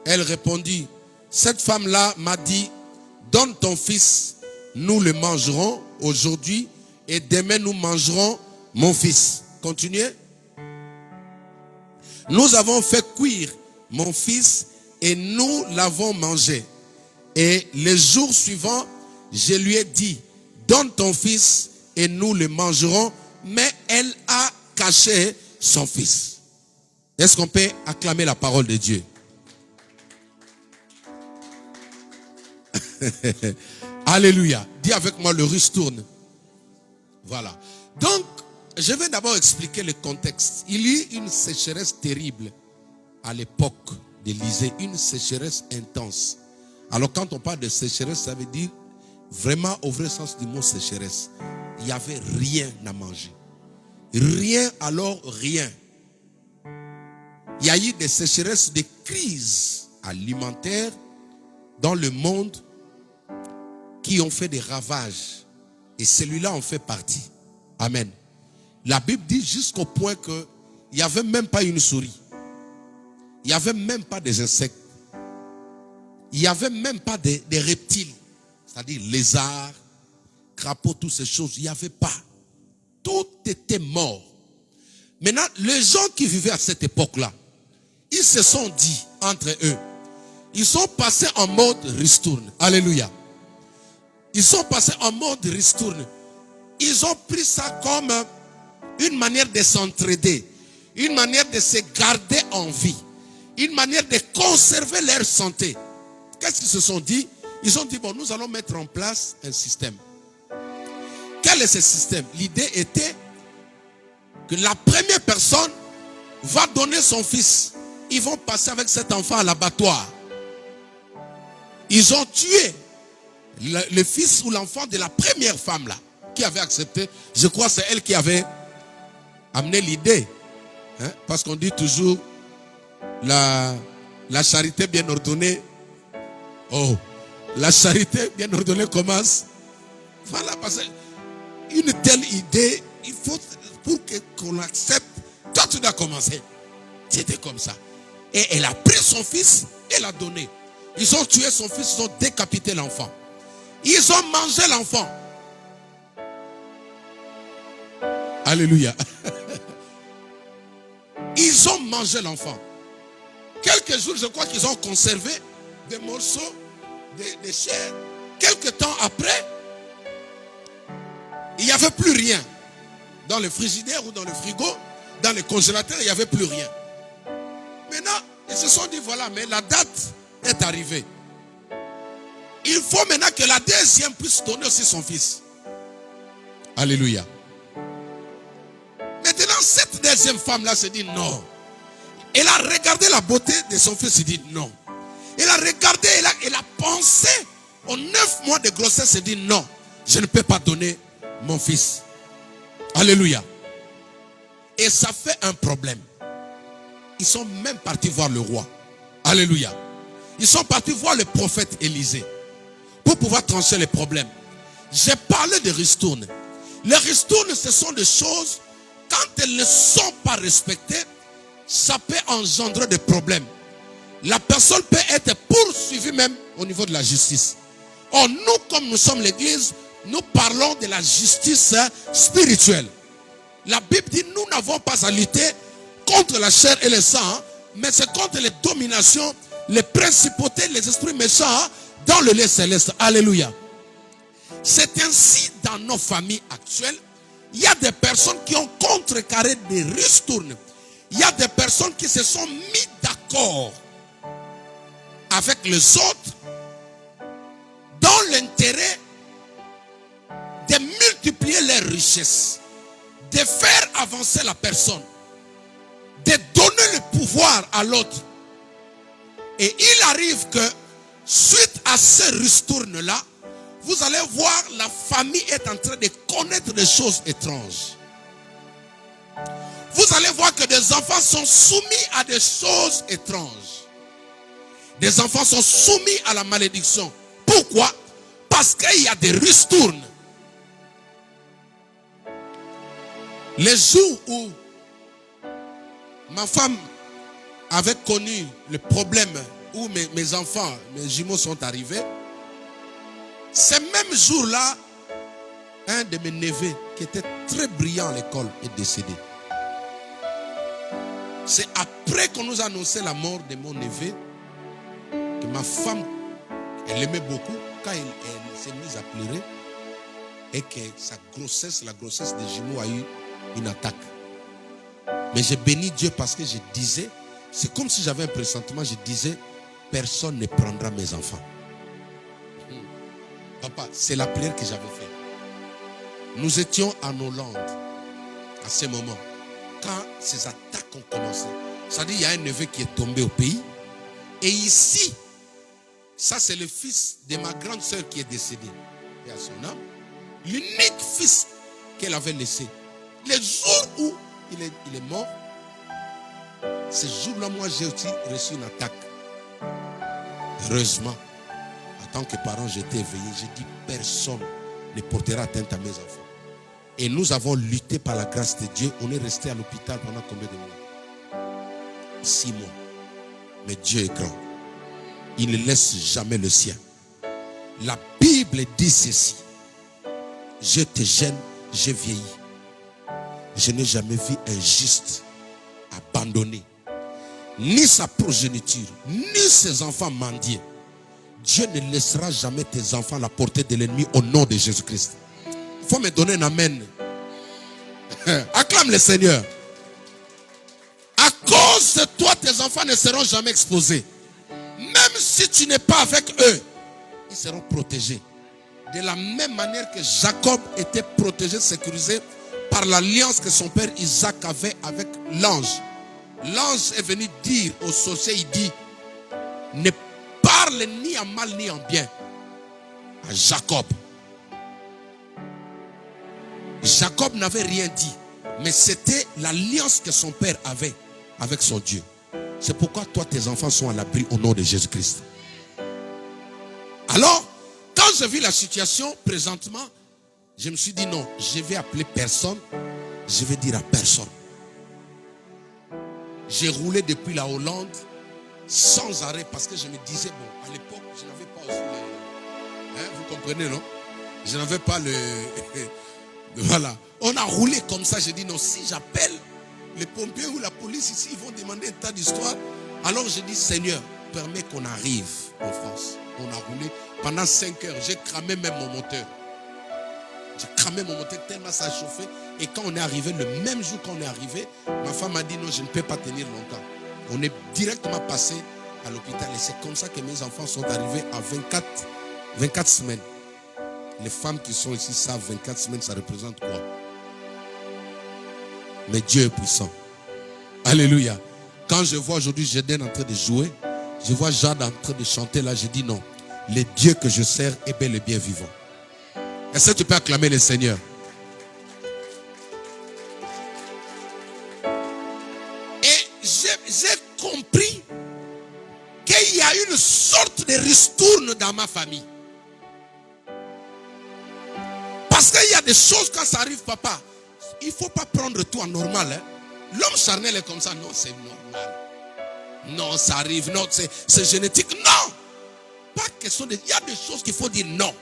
Elle répondit, cette femme-là m'a dit, donne ton fils, nous le mangerons aujourd'hui et demain nous mangerons mon fils. Continuez. Nous avons fait cuire mon fils et nous l'avons mangé. Et les jours suivants, je lui ai dit, donne ton fils et nous le mangerons. Mais elle a caché son fils. Est-ce qu'on peut acclamer la parole de Dieu? Alléluia. Dis avec moi, le ristourne. Voilà. Donc, je vais d'abord expliquer le contexte. Il y a eu une sécheresse terrible à l'époque d'Élisée, une sécheresse intense. Alors quand on parle de sécheresse, ça veut dire vraiment au vrai sens du mot sécheresse. Il n'y avait rien à manger. Rien, alors rien. Il y a eu des sécheresses, des crises alimentaires dans le monde qui ont fait des ravages. Et celui-là en fait partie. Amen. La Bible dit jusqu'au point qu'il n'y avait même pas une souris. Il n'y avait même pas des insectes. Il n'y avait même pas des reptiles. C'est-à-dire lézards, crapauds, toutes ces choses. Il n'y avait pas. Tout était mort. Maintenant, les gens qui vivaient à cette époque-là, ils se sont dit entre eux, ils sont passés en mode ristourne. Alléluia. Ils sont passés en mode ristourne. Ils ont pris ça comme une manière de s'entraider, une manière de se garder en vie, une manière de conserver leur santé. Qu'est-ce qu'ils se sont dit? Ils ont dit, bon, nous allons mettre en place un système. Quel est ce système? L'idée était que la première personne va donner son fils. Ils vont passer avec cet enfant à l'abattoir. Ils ont tué le fils ou l'enfant de la première femme là, qui avait accepté. Je crois que c'est elle qui avait amené l'idée. Hein? Parce qu'on dit toujours, la charité bien ordonnée. Oh, la charité bien ordonnée commence. Voilà, parce qu'une telle idée, il faut, pour qu'on accepte, toi tu dois commencer. C'était comme ça. Et elle a pris son fils et l'a donné. Ils ont tué son fils, ils ont décapité l'enfant. Ils ont mangé l'enfant. Alléluia. Ils ont mangé l'enfant. Quelques jours, je crois qu'ils ont conservé des morceaux de chair. Quelques temps après, il n'y avait plus rien. Dans le frigidaire ou dans le frigo, dans le congélateur, il n'y avait plus rien. Maintenant, ils se sont dit, voilà, mais la date est arrivée. Il faut maintenant que la deuxième puisse donner aussi son fils. Alléluia. Maintenant, cette deuxième femme-là se dit non. Elle a regardé la beauté de son fils et dit non. Elle a regardé, elle a pensé aux 9 mois de grossesse et dit non, je ne peux pas donner mon fils. Alléluia. Et ça fait un problème. Ils sont même partis voir le roi. Alléluia. Ils sont partis voir le prophète Élisée pour pouvoir trancher les problèmes. J'ai parlé de ristournes. Les ristournes, ce sont des choses, quand elles ne sont pas respectées, ça peut engendrer des problèmes. La personne peut être poursuivie même au niveau de la justice. Or, nous, comme nous sommes l'église, nous parlons de la justice spirituelle. La Bible dit, nous n'avons pas à lutter contre la chair et le sang, mais c'est contre les dominations, les principautés, les esprits méchants dans le lieu céleste. Alléluia. C'est ainsi dans nos familles actuelles. Il y a des personnes qui ont contrecarré des ristournes. Il y a des personnes qui se sont mis d'accord avec les autres dans l'intérêt de multiplier leurs richesses, de faire avancer la personne, de donner le pouvoir à l'autre. Et il arrive que suite à ces ristournes-là, vous allez voir la famille est en train de connaître des choses étranges. Vous allez voir que des enfants sont soumis à des choses étranges. Des enfants sont soumis à la malédiction. Pourquoi? Parce qu'il y a des ristournes. Les jours où ma femme avait connu le problème où mes enfants, mes jumeaux sont arrivés, ces mêmes jours-là, un de mes neveux qui était très brillant à l'école est décédé. C'est après qu'on nous a annoncé la mort de mon neveu que ma femme, elle aimait beaucoup, quand elle s'est mise à pleurer et que sa grossesse, la grossesse des jumeaux a eu une attaque. Mais j'ai béni Dieu parce que je disais, c'est comme si j'avais un pressentiment, je disais, personne ne prendra mes enfants. Papa, c'est la prière que j'avais faite. Nous étions en Hollande à ce moment, quand ces attaques ont commencé. C'est-à-dire il y a un neveu qui est tombé au pays. Et ici, ça c'est le fils de ma grande soeur qui est décédé. Et à son âme, l'unique fils qu'elle avait laissé. Le jour où il est mort, ce jour-là, moi j'ai aussi reçu une attaque. Heureusement, en tant que parent, j'étais éveillé. J'ai dit, personne ne portera atteinte à mes enfants. Et nous avons lutté par la grâce de Dieu. On est resté à l'hôpital pendant combien de mois? 6 mois. Mais Dieu est grand. Il ne laisse jamais le sien. La Bible dit ceci. Je te gêne, je vieillis. Je n'ai jamais vu un juste abandonné, ni sa progéniture, ni ses enfants mendier. Dieu ne laissera jamais tes enfants à la portée de l'ennemi au nom de Jésus-Christ. Il faut me donner un amen. Acclame le Seigneur. À cause de toi, tes enfants ne seront jamais exposés. Même si tu n'es pas avec eux, ils seront protégés. De la même manière que Jacob était protégé, sécurisé par l'alliance que son père Isaac avait avec l'ange. L'ange est venu dire au sorcier, il dit, ne parle ni en mal ni en bien à Jacob. Jacob n'avait rien dit, mais c'était l'alliance que son père avait avec son Dieu. C'est pourquoi toi, tes enfants sont à l'abri au nom de Jésus-Christ. Alors, quand j'ai vu la situation présentement, je me suis dit non, je vais appeler personne, je vais dire à personne. J'ai roulé depuis la Hollande sans arrêt parce que je me disais, bon, à l'époque, je n'avais pas aussi vous comprenez, non? Je n'avais pas le... Voilà. On a roulé comme ça, j'ai dit non, si j'appelle les pompiers ou la police ici, ils vont demander un tas d'histoires. Alors j'ai dit, Seigneur, permets qu'on arrive en France. On a roulé pendant 5 heures. J'ai cramé même mon moteur. J'ai cramé mon moteur tellement ça a chauffé. Et quand on est arrivé, le même jour qu'on est arrivé, ma femme m'a dit non, je ne peux pas tenir longtemps. On est directement passé à l'hôpital. Et c'est comme ça que mes enfants sont arrivés à 24 semaines. Les femmes qui sont ici savent 24 semaines, ça représente quoi? Mais Dieu est puissant. Alléluia. Quand je vois aujourd'hui Géden en train de jouer, je vois Jade en train de chanter là, je dis non. Le Dieu que je sers est bel et bien vivant. Est-ce que tu peux acclamer le Seigneur? Et j'ai compris qu'il y a une sorte de ristourne dans ma famille. Parce qu'il y a des choses quand ça arrive, papa, il ne faut pas prendre tout en normal. Hein? L'homme charnel est comme ça. Non, c'est normal. Non, ça arrive. Non, c'est génétique. Non. Pas question de... Il y a des choses qu'il faut dire non.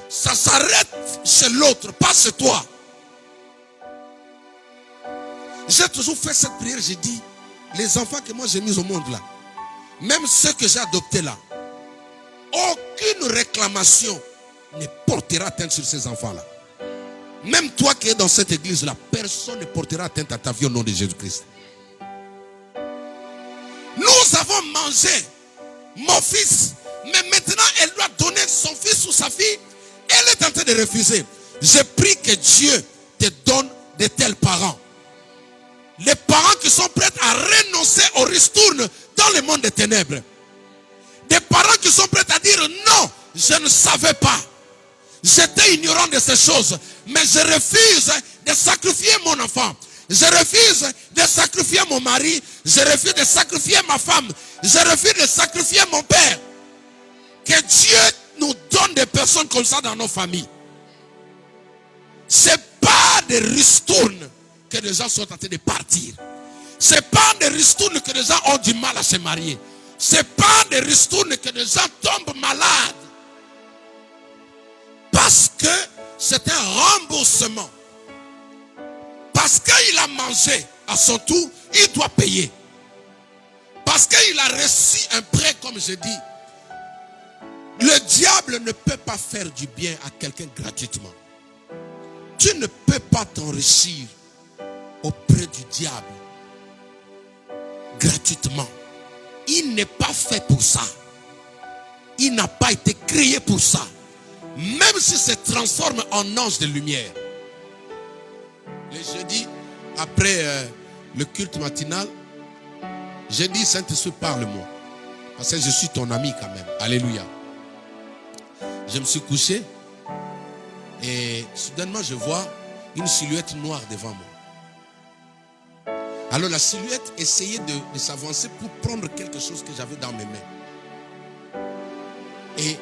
Ça s'arrête chez l'autre, pas chez toi. J'ai toujours fait cette prière. J'ai dit, les enfants que moi j'ai mis au monde là, même ceux que j'ai adoptés là, aucune réclamation ne portera atteinte sur ces enfants-là. Même toi qui es dans cette église-là, personne ne portera atteinte à ta vie au nom de Jésus-Christ. Nous avons mangé mon fils, mais maintenant elle doit donner son fils ou sa fille. Elle est en train de refuser. Je prie que Dieu te donne de tels parents. Les parents qui sont prêts à renoncer au ristourne dans le monde des ténèbres. Des parents qui sont prêts à dire non, je ne savais pas. J'étais ignorant de ces choses. Mais je refuse de sacrifier mon enfant. Je refuse de sacrifier mon mari. Je refuse de sacrifier ma femme. Je refuse de sacrifier mon père. Que Dieu nous donne des personnes comme ça dans nos familles. Ce n'est pas des ristournes que les gens sont en train de partir. Ce n'est pas des ristournes que les gens ont du mal à se marier. Ce n'est pas des ristournes que les gens tombent malades. Parce que c'est un remboursement. Parce qu'il a mangé à son tour, il doit payer. Parce qu'il a reçu un prêt, comme je dis. Le diable ne peut pas faire du bien à quelqu'un gratuitement. Tu ne peux pas t'enrichir auprès du diable gratuitement. Il n'est pas fait pour ça. Il n'a pas été créé pour ça. Même s'il se transforme en ange de lumière. Le jeudi, après le culte matinal, j'ai dit, Saint-Esprit, parle-moi. Parce que je suis ton ami quand même. Alléluia. Je me suis couché et soudainement je vois une silhouette noire devant moi. Alors la silhouette essayait de s'avancer pour prendre quelque chose que j'avais dans mes mains. Et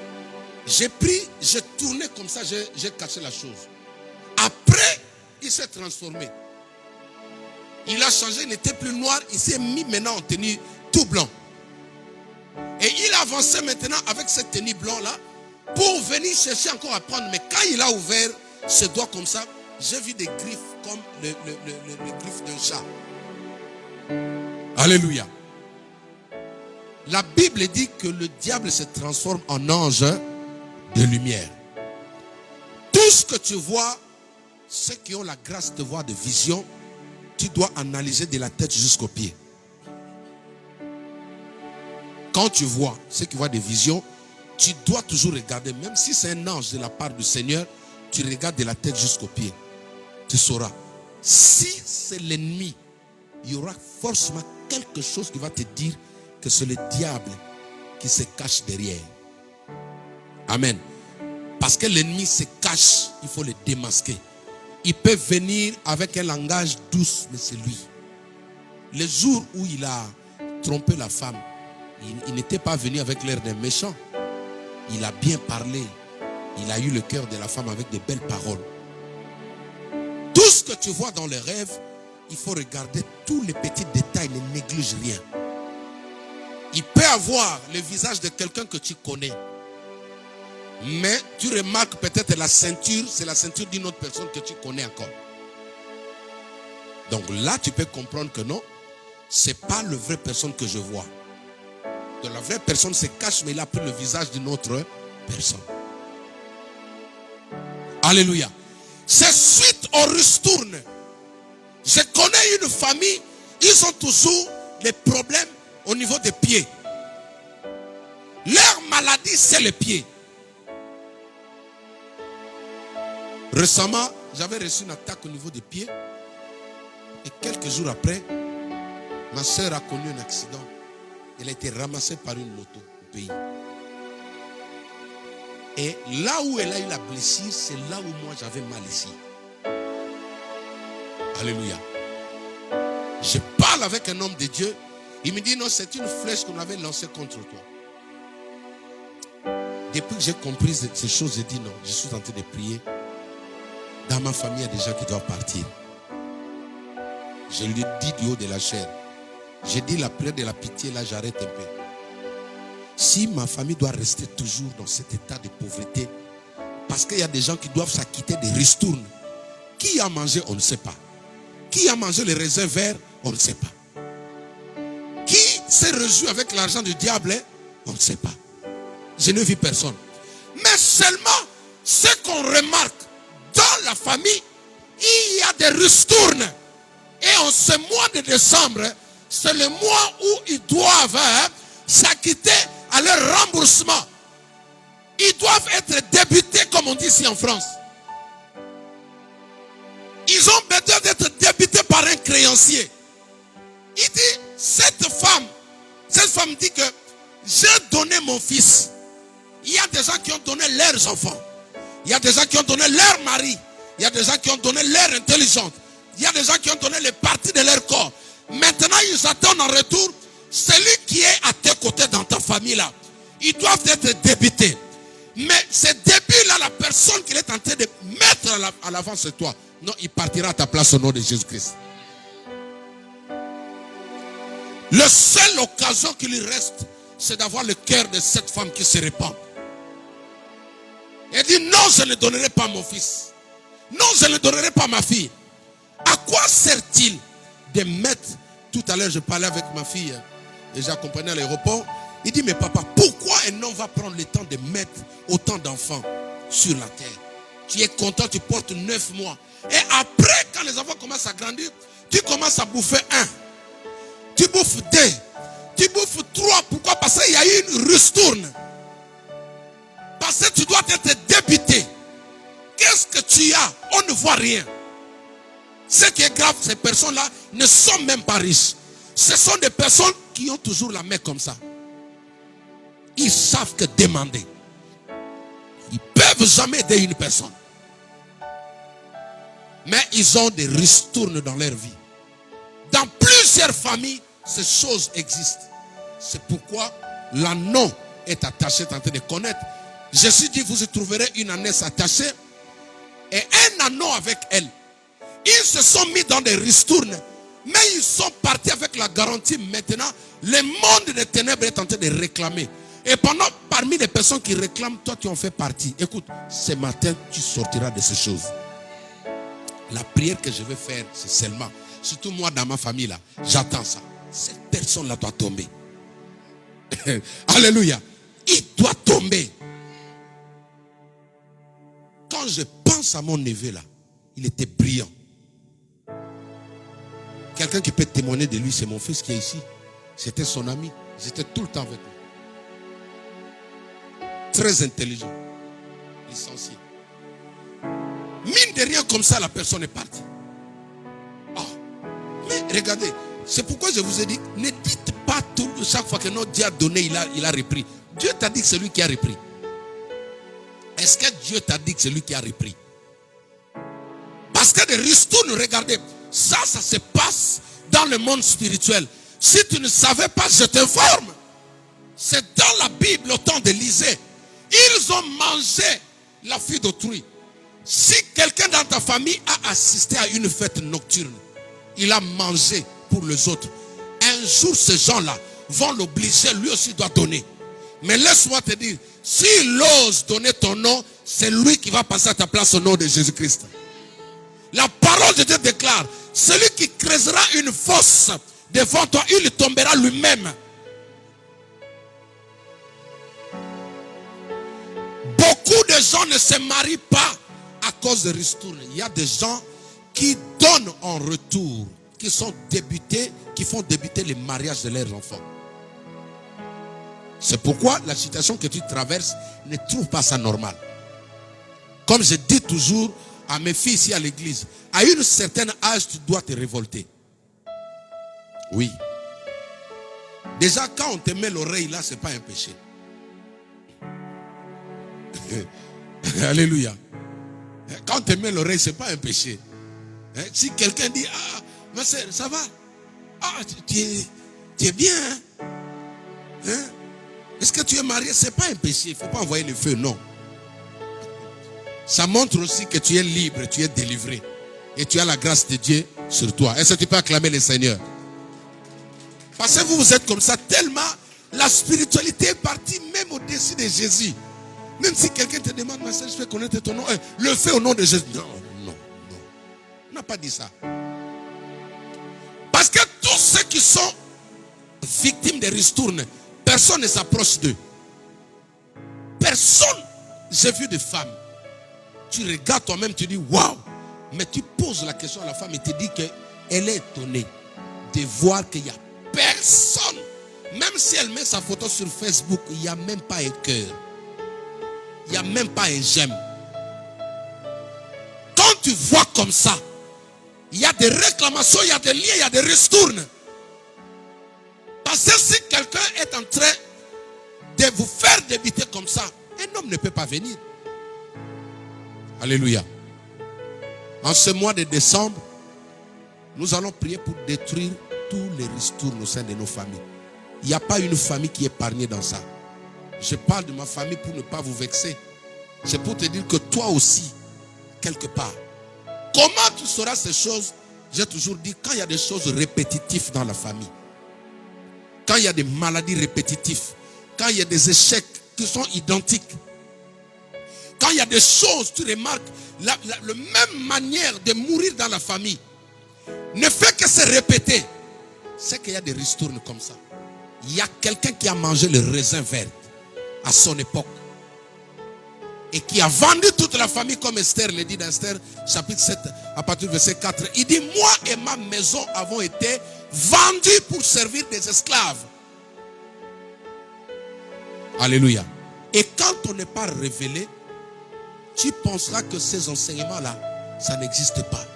j'ai pris, j'ai tourné comme ça, j'ai caché la chose. Après, il s'est transformé. Il a changé, il n'était plus noir, il s'est mis maintenant en tenue tout blanc. Et il avançait maintenant avec cette tenue blanc là pour venir chercher encore à prendre. Mais quand il a ouvert ses doigts comme ça, J'ai vu des griffes comme le griffe d'un chat. Alléluia. La Bible dit que le diable se transforme en ange de lumière. Tout ce que tu vois, ceux qui ont la grâce de voir des visions, tu dois analyser de la tête jusqu'aux pieds. Quand tu vois ceux qui voient des visions, tu dois toujours regarder, même si c'est un ange de la part du Seigneur, tu regardes de la tête jusqu'aux pieds. Tu sauras. Si c'est l'ennemi, il y aura forcément quelque chose qui va te dire que c'est le diable qui se cache derrière. Amen. Parce que l'ennemi se cache, il faut le démasquer. Il peut venir avec un langage douce, mais c'est lui. Le jour où il a trompé la femme, il n'était pas venu avec l'air d'un méchant. Il a bien parlé. Il a eu le cœur de la femme avec de belles paroles. Tout ce que tu vois dans les rêves, il faut regarder tous les petits détails, ne néglige rien. Il peut avoir le visage de quelqu'un que tu connais. Mais tu remarques peut-être la ceinture, c'est la ceinture d'une autre personne que tu connais encore. Donc là, tu peux comprendre que non, ce n'est pas la vraie personne que je vois. Donc la vraie personne se cache, mais il a pris le visage d'une autre personne. Alléluia. C'est suite au ristourne. Je connais une famille, ils ont toujours des problèmes au niveau des pieds. Leur maladie, c'est les pieds. Récemment, j'avais reçu une attaque au niveau des pieds. Et quelques jours après, ma soeur a connu un accident. Elle a été ramassée par une moto au pays. Et là où elle a eu la blessure, c'est là où moi j'avais mal ici. Alléluia. Je parle avec un homme de Dieu. Il me dit non, c'est une flèche qu'on avait lancée contre toi. Depuis que j'ai compris ces choses, j'ai dit non, je suis en train de prier. Dans ma famille, il y a des gens qui doivent partir. Je lui dis du haut de la chair. J'ai dit la prière de la pitié, là j'arrête un peu. Si ma famille doit rester toujours dans cet état de pauvreté, parce qu'il y a des gens qui doivent s'acquitter des ristournes. Qui a mangé, on ne sait pas. Qui a mangé les raisins verts, on ne sait pas. Qui s'est reçu avec l'argent du diable, on ne sait pas. Je ne vis personne. Mais seulement ce qu'on remarque dans la famille, il y a des ristournes. Et en ce mois de décembre, c'est le mois où ils doivent s'acquitter à leur remboursement. Ils doivent être débités, comme on dit ici en France. Ils ont besoin d'être débités par un créancier. Il dit, cette femme dit que j'ai donné mon fils. Il y a des gens qui ont donné leurs enfants. Il y a des gens qui ont donné leur mari. Il y a des gens qui ont donné leur intelligence. Il y a des gens qui ont donné les parties de leur corps. Maintenant, ils attendent en retour celui qui est à tes côtés dans ta famille là. Ils doivent être débités. Mais ce débit là, la personne qu'il est en train de mettre à l'avant, c'est toi. Non, il partira à ta place au nom de Jésus-Christ. La seule occasion qui lui reste, c'est d'avoir le cœur de cette femme qui se répand. Elle dit non, je ne donnerai pas mon fils. Non, je ne donnerai pas ma fille. À quoi sert-il de mettre... Tout à l'heure, je parlais avec ma fille et j'accompagnais à l'aéroport. Il dit, mais papa, pourquoi un homme va prendre le temps de mettre autant d'enfants sur la terre? Tu es content, tu portes 9 mois. Et après, quand les enfants commencent à grandir, tu commences à bouffer 1. Tu bouffes 2. Tu bouffes 3. Pourquoi? Parce qu'il y a eu une ristourne. Parce que tu dois être débité. Qu'est-ce que tu as? On ne voit rien. Ce qui est grave, ces personnes-là ne sont même pas riches. Ce sont des personnes qui ont toujours la main comme ça. Ils savent que demander. Ils ne peuvent jamais aider une personne. Mais ils ont des ristournes dans leur vie. Dans plusieurs familles, ces choses existent. C'est pourquoi l'anneau est attaché, en train de connaître. Jésus dit, vous y trouverez une ânesse attachée et un anneau avec elle. Ils se sont mis dans des ristournes, mais ils sont partis avec la garantie. Maintenant, le monde des ténèbres est en train de réclamer. Et parmi les personnes qui réclament, toi tu en fais partie. Écoute, ce matin, tu sortiras de ces choses. La prière que je vais faire, c'est seulement, surtout moi dans ma famille là, j'attends ça. Cette personne-là doit tomber. Alléluia. Il doit tomber. Quand je pense à mon neveu là, il était brillant. Quelqu'un qui peut témoigner de lui, c'est mon fils qui est ici. C'était son ami. J'étais tout le temps avec lui. Très intelligent. Licencié. Mine de rien comme ça, la personne est partie. Oh. Mais regardez, c'est pourquoi je vous ai dit, ne dites pas tout, chaque fois que notre Dieu a donné, il a repris. Dieu t'a dit que c'est lui qui a repris. Est-ce que Dieu t'a dit que c'est lui qui a repris? Parce que des ristournes, regardez, ça se passe dans le monde spirituel. Si tu ne savais pas, je t'informe. C'est dans la Bible au temps d'Élisée. Ils ont mangé la fille d'autrui. Si quelqu'un dans ta famille a assisté à une fête nocturne, il a mangé pour les autres. Un jour, ces gens-là vont l'obliger, lui aussi doit donner. Mais laisse-moi te dire, s'il ose donner ton nom, c'est lui qui va passer à ta place au nom de Jésus-Christ. La parole de Dieu déclare, celui qui creusera une fosse devant toi, il tombera lui-même. Beaucoup de gens ne se marient pas à cause de ristournes. Il y a des gens qui donnent en retour, qui sont débutés, qui font débuter les mariages de leurs enfants. C'est pourquoi la situation que tu traverses ne trouve pas ça normal. Comme je dis toujours à mes filles ici à l'église, à une certaine âge, tu dois te révolter. Oui. Déjà, quand on te met l'oreille là, ce n'est pas un péché. Alléluia. Quand on te met l'oreille, ce n'est pas un péché. Si quelqu'un dit, ah, ma soeur, ça va? Ah, tu es bien, hein? Est-ce que tu es marié? Ce n'est pas un péché. Il ne faut pas envoyer le feu, non. Ça montre aussi que tu es libre, tu es délivré. Et tu as la grâce de Dieu sur toi. Est-ce que tu peux acclamer le Seigneur? Parce que vous êtes comme ça, tellement la spiritualité est partie même au-dessus de Jésus. Même si quelqu'un te demande, ma soeur, je vais connaître ton nom, le fais au nom de Jésus. Non, non, non. On n'a pas dit ça. Parce que tous ceux qui sont victimes de ristournes, personne ne s'approche d'eux. Personne. J'ai vu des femmes. Tu regardes toi-même, tu dis waouh. Mais tu poses la question à la femme et te dis qu'elle est étonnée de voir qu'il n'y a personne. Même si elle met sa photo sur Facebook, il n'y a même pas un cœur. Il n'y a même pas un j'aime. Quand tu vois comme ça, il y a des réclamations, il y a des liens, il y a des ristournes. Parce que si quelqu'un est en train de vous faire débuter comme ça, un homme ne peut pas venir. Alléluia. En ce mois de décembre, nous allons prier pour détruire tous les ristournes au sein de nos familles. Il n'y a pas une famille qui est épargnée dans ça. Je parle de ma famille pour ne pas vous vexer. C'est pour te dire que toi aussi, quelque part. Comment tu sauras ces choses? J'ai toujours dit, quand il y a des choses répétitives dans la famille, quand il y a des maladies répétitives, quand il y a des échecs qui sont identiques, quand il y a des choses, tu remarques, la même manière de mourir dans la famille ne fait que se répéter. C'est qu'il y a des ristournes comme ça. Il y a quelqu'un qui a mangé le raisin vert à son époque et qui a vendu toute la famille, comme Esther le dit dans Esther chapitre 7 à partir du verset 4. Il dit, moi et ma maison avons été vendus pour servir des esclaves. Alléluia. Et quand on n'est pas révélé, tu penseras que ces enseignements-là, ça n'existe pas.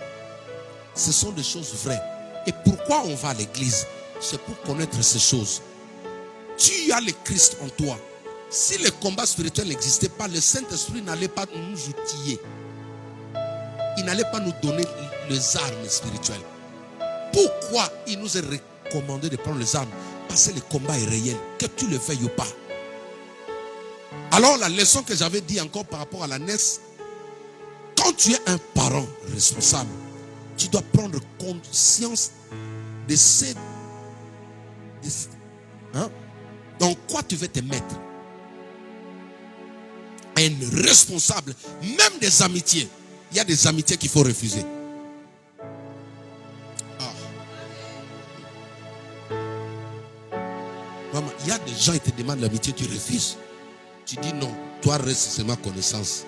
Ce sont des choses vraies. Et pourquoi on va à l'église? C'est pour connaître ces choses. Tu as le Christ en toi. Si le combat spirituel n'existait pas, le Saint-Esprit n'allait pas nous outiller. Il n'allait pas nous donner les armes spirituelles. Pourquoi il nous est recommandé de prendre les armes? Parce que le combat est réel, que tu le veuilles ou pas. Alors la leçon que j'avais dit encore par rapport à la NES, quand tu es un parent responsable, tu dois prendre conscience de ces... dans quoi tu veux te mettre. Un responsable, même des amitiés. Il y a des amitiés qu'il faut refuser. Maman, il y a des gens qui te demandent l'amitié, tu refuses. Tu dis non, toi reste seulement connaissance.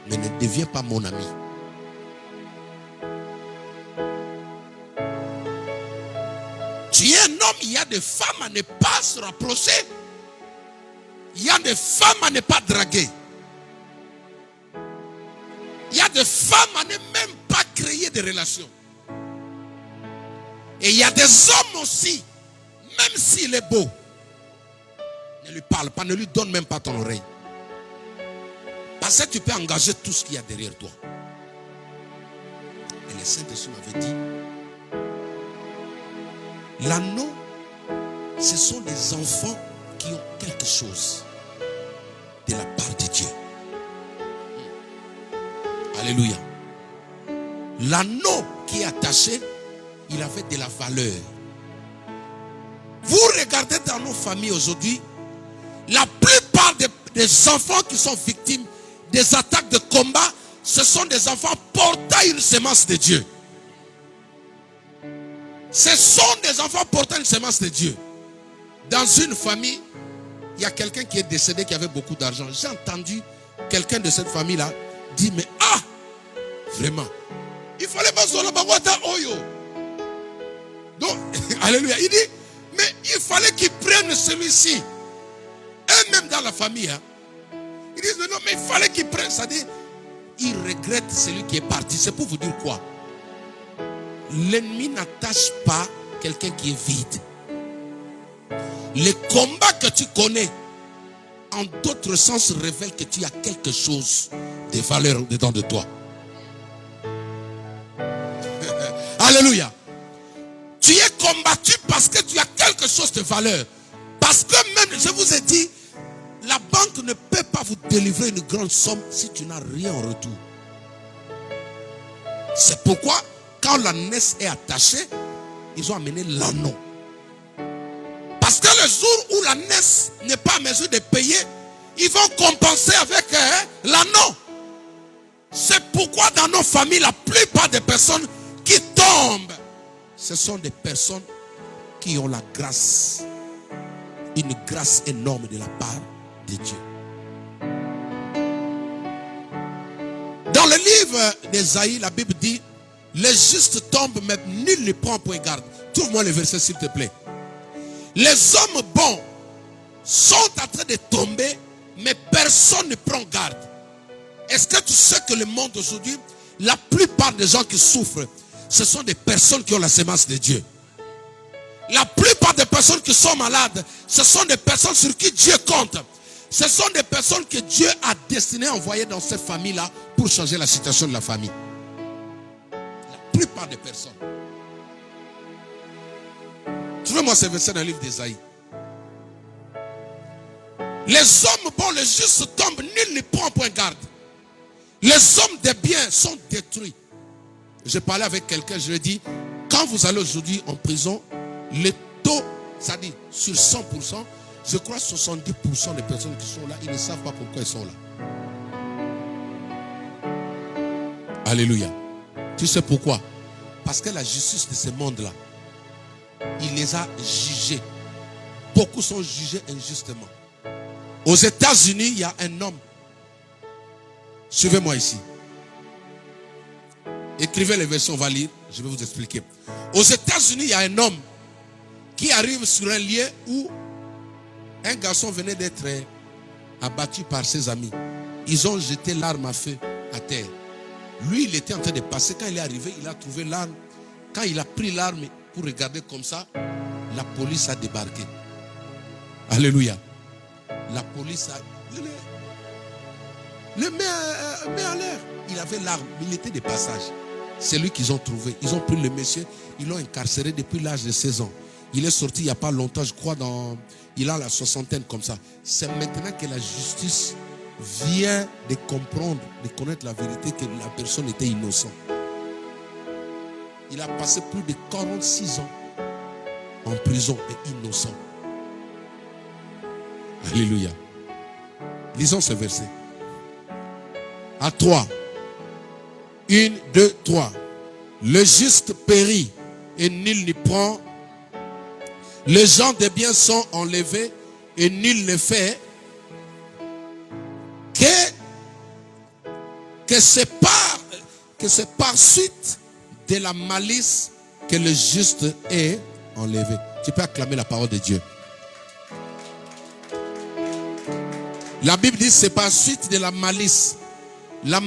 Mais ne deviens pas mon ami. Tu es un homme, il y a des femmes à ne pas se rapprocher. Il y a des femmes à ne pas draguer. Il y a des femmes à ne même pas créer des relations. Et il y a des hommes aussi, même s'il est beau, ne lui parle pas, ne lui donne même pas ton oreille. Parce que tu peux engager tout ce qu'il y a derrière toi. Et le Saint-Esprit m'avait dit, l'anneau, ce sont des enfants qui ont quelque chose de la part de Dieu. Alléluia. L'anneau qui est attaché, il avait de la valeur. Vous regardez dans nos familles aujourd'hui, la plupart des enfants qui sont victimes des attaques de combat, ce sont des enfants portant une semence de Dieu. Ce sont des enfants portant une semence de Dieu. Dans une famille, il y a quelqu'un qui est décédé qui avait beaucoup d'argent. J'ai entendu quelqu'un de cette famille-là dire, mais vraiment, il fallait pas se la oyo. Donc, alléluia. Il dit, mais il fallait qu'il prenne celui-ci. Et même dans la famille, ils disent, non, mais il fallait qu'il prenne. Ça dit, il regrette celui qui est parti. C'est pour vous dire quoi? L'ennemi n'attache pas quelqu'un qui est vide. Les combats que tu connais, en d'autres sens, révèlent que tu as quelque chose de valeur dedans de toi. Alléluia. Tu es combattu parce que tu as quelque chose de valeur. Parce que même, je vous ai dit, la banque ne peut pas vous délivrer une grande somme si tu n'as rien en retour. C'est pourquoi, quand la naisse est attachée, ils ont amené l'anneau. Parce que le jour où la naisse n'est pas en mesure de payer, ils vont compenser avec l'anneau. C'est pourquoi dans nos familles, la plupart des personnes qui tombent, ce sont des personnes qui ont la grâce. Une grâce énorme de la part de Dieu. Dans le livre d'Ésaïe, la Bible dit, les justes tombent, mais nul ne prend point garde. Trouve-moi le verset s'il te plaît. Les hommes bons sont en train de tomber, mais personne ne prend garde. Est-ce que tu sais que le monde aujourd'hui, la plupart des gens qui souffrent, ce sont des personnes qui ont la sémence de Dieu. La plupart des personnes qui sont malades, ce sont des personnes sur qui Dieu compte. Ce sont des personnes que Dieu a destinées à envoyer dans cette famille-là pour changer la situation de la famille. La plupart des personnes. Trouvez-moi ce verset dans le livre d'Ésaïe. Les hommes bons, les justes tombent, nul ne prend point garde. Les hommes des biens sont détruits. J'ai parlé avec quelqu'un, je lui ai dit, quand vous allez aujourd'hui en prison, le taux, c'est-à-dire sur 100%, je crois 70% des personnes qui sont là, ils ne savent pas pourquoi ils sont là. Alléluia. Tu sais pourquoi? Parce que la justice de ce monde-là, il les a jugés. Beaucoup sont jugés injustement. Aux États-Unis, il y a un homme. Suivez-moi ici. Écrivez les versions, on va lire. Je vais vous expliquer. Aux États-Unis, il y a un homme qui arrive sur un lieu où un garçon venait d'être abattu par ses amis. Ils ont jeté l'arme à feu à terre. Lui, il était en train de passer. Quand il est arrivé, il a trouvé l'arme. Quand il a pris l'arme pour regarder comme ça, la police a débarqué. Alléluia. La police a... Le met à l'air. Il avait l'arme, mais il était de passage. C'est lui qu'ils ont trouvé. Ils ont pris le monsieur, ils l'ont incarcéré depuis l'âge de 16 ans. Il est sorti il n'y a pas longtemps, je crois, il a la soixantaine comme ça. C'est maintenant que la justice vient de comprendre, de connaître la vérité que la personne était innocente. Il a passé plus de 46 ans en prison et innocent. Alléluia. Lisons ce verset. À 3. 1, 2, 3. Le juste périt et nul n'y prend. Les gens de bien sont enlevés et nul ne fait que c'est par suite de la malice que le juste est enlevé. Tu peux acclamer la parole de Dieu. La Bible dit c'est par suite de la malice. La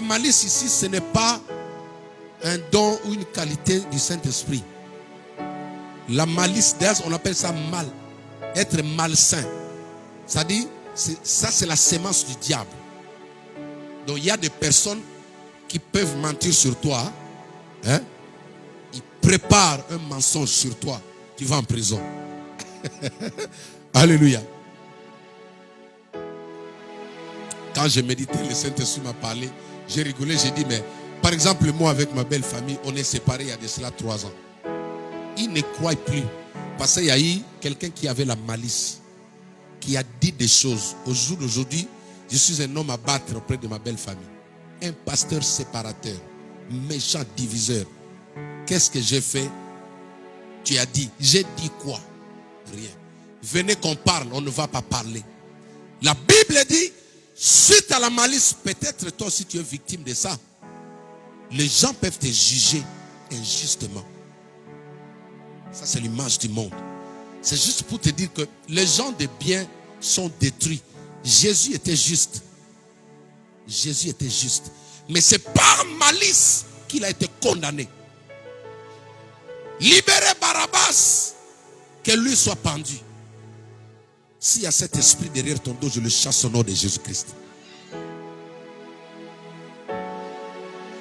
malice ici, ce n'est pas un don ou une qualité du Saint-Esprit. La malice, d'ailleurs, on appelle ça mal. Être malsain. C'est-à-dire, ça c'est la sémence du diable. Donc il y a des personnes qui peuvent mentir sur toi. Hein? Ils préparent un mensonge sur toi. Tu vas en prison. Alléluia. Quand j'ai médité, le Saint-Esprit m'a parlé. J'ai rigolé, j'ai dit, mais par exemple, moi avec ma belle famille, on est séparés il y a de cela 3 ans. Ils ne croient plus. Parce qu'il y a eu quelqu'un qui avait la malice, qui a dit des choses. Au jour d'aujourd'hui, je suis un homme à battre auprès de ma belle famille. Un pasteur séparateur, méchant diviseur. Qu'est-ce que j'ai fait? Tu as dit. J'ai dit quoi? Rien. Venez qu'on parle, on ne va pas parler. La Bible dit, suite à la malice, peut-être toi aussi tu es victime de ça. Les gens peuvent te juger injustement. Ça c'est l'image du monde. C'est juste pour te dire que les gens de bien sont détruits. Jésus était juste. Jésus était juste. Mais c'est par malice qu'il a été condamné. Libérez Barabbas, que lui soit pendu. S'il y a cet esprit derrière ton dos, je le chasse au nom de Jésus-Christ.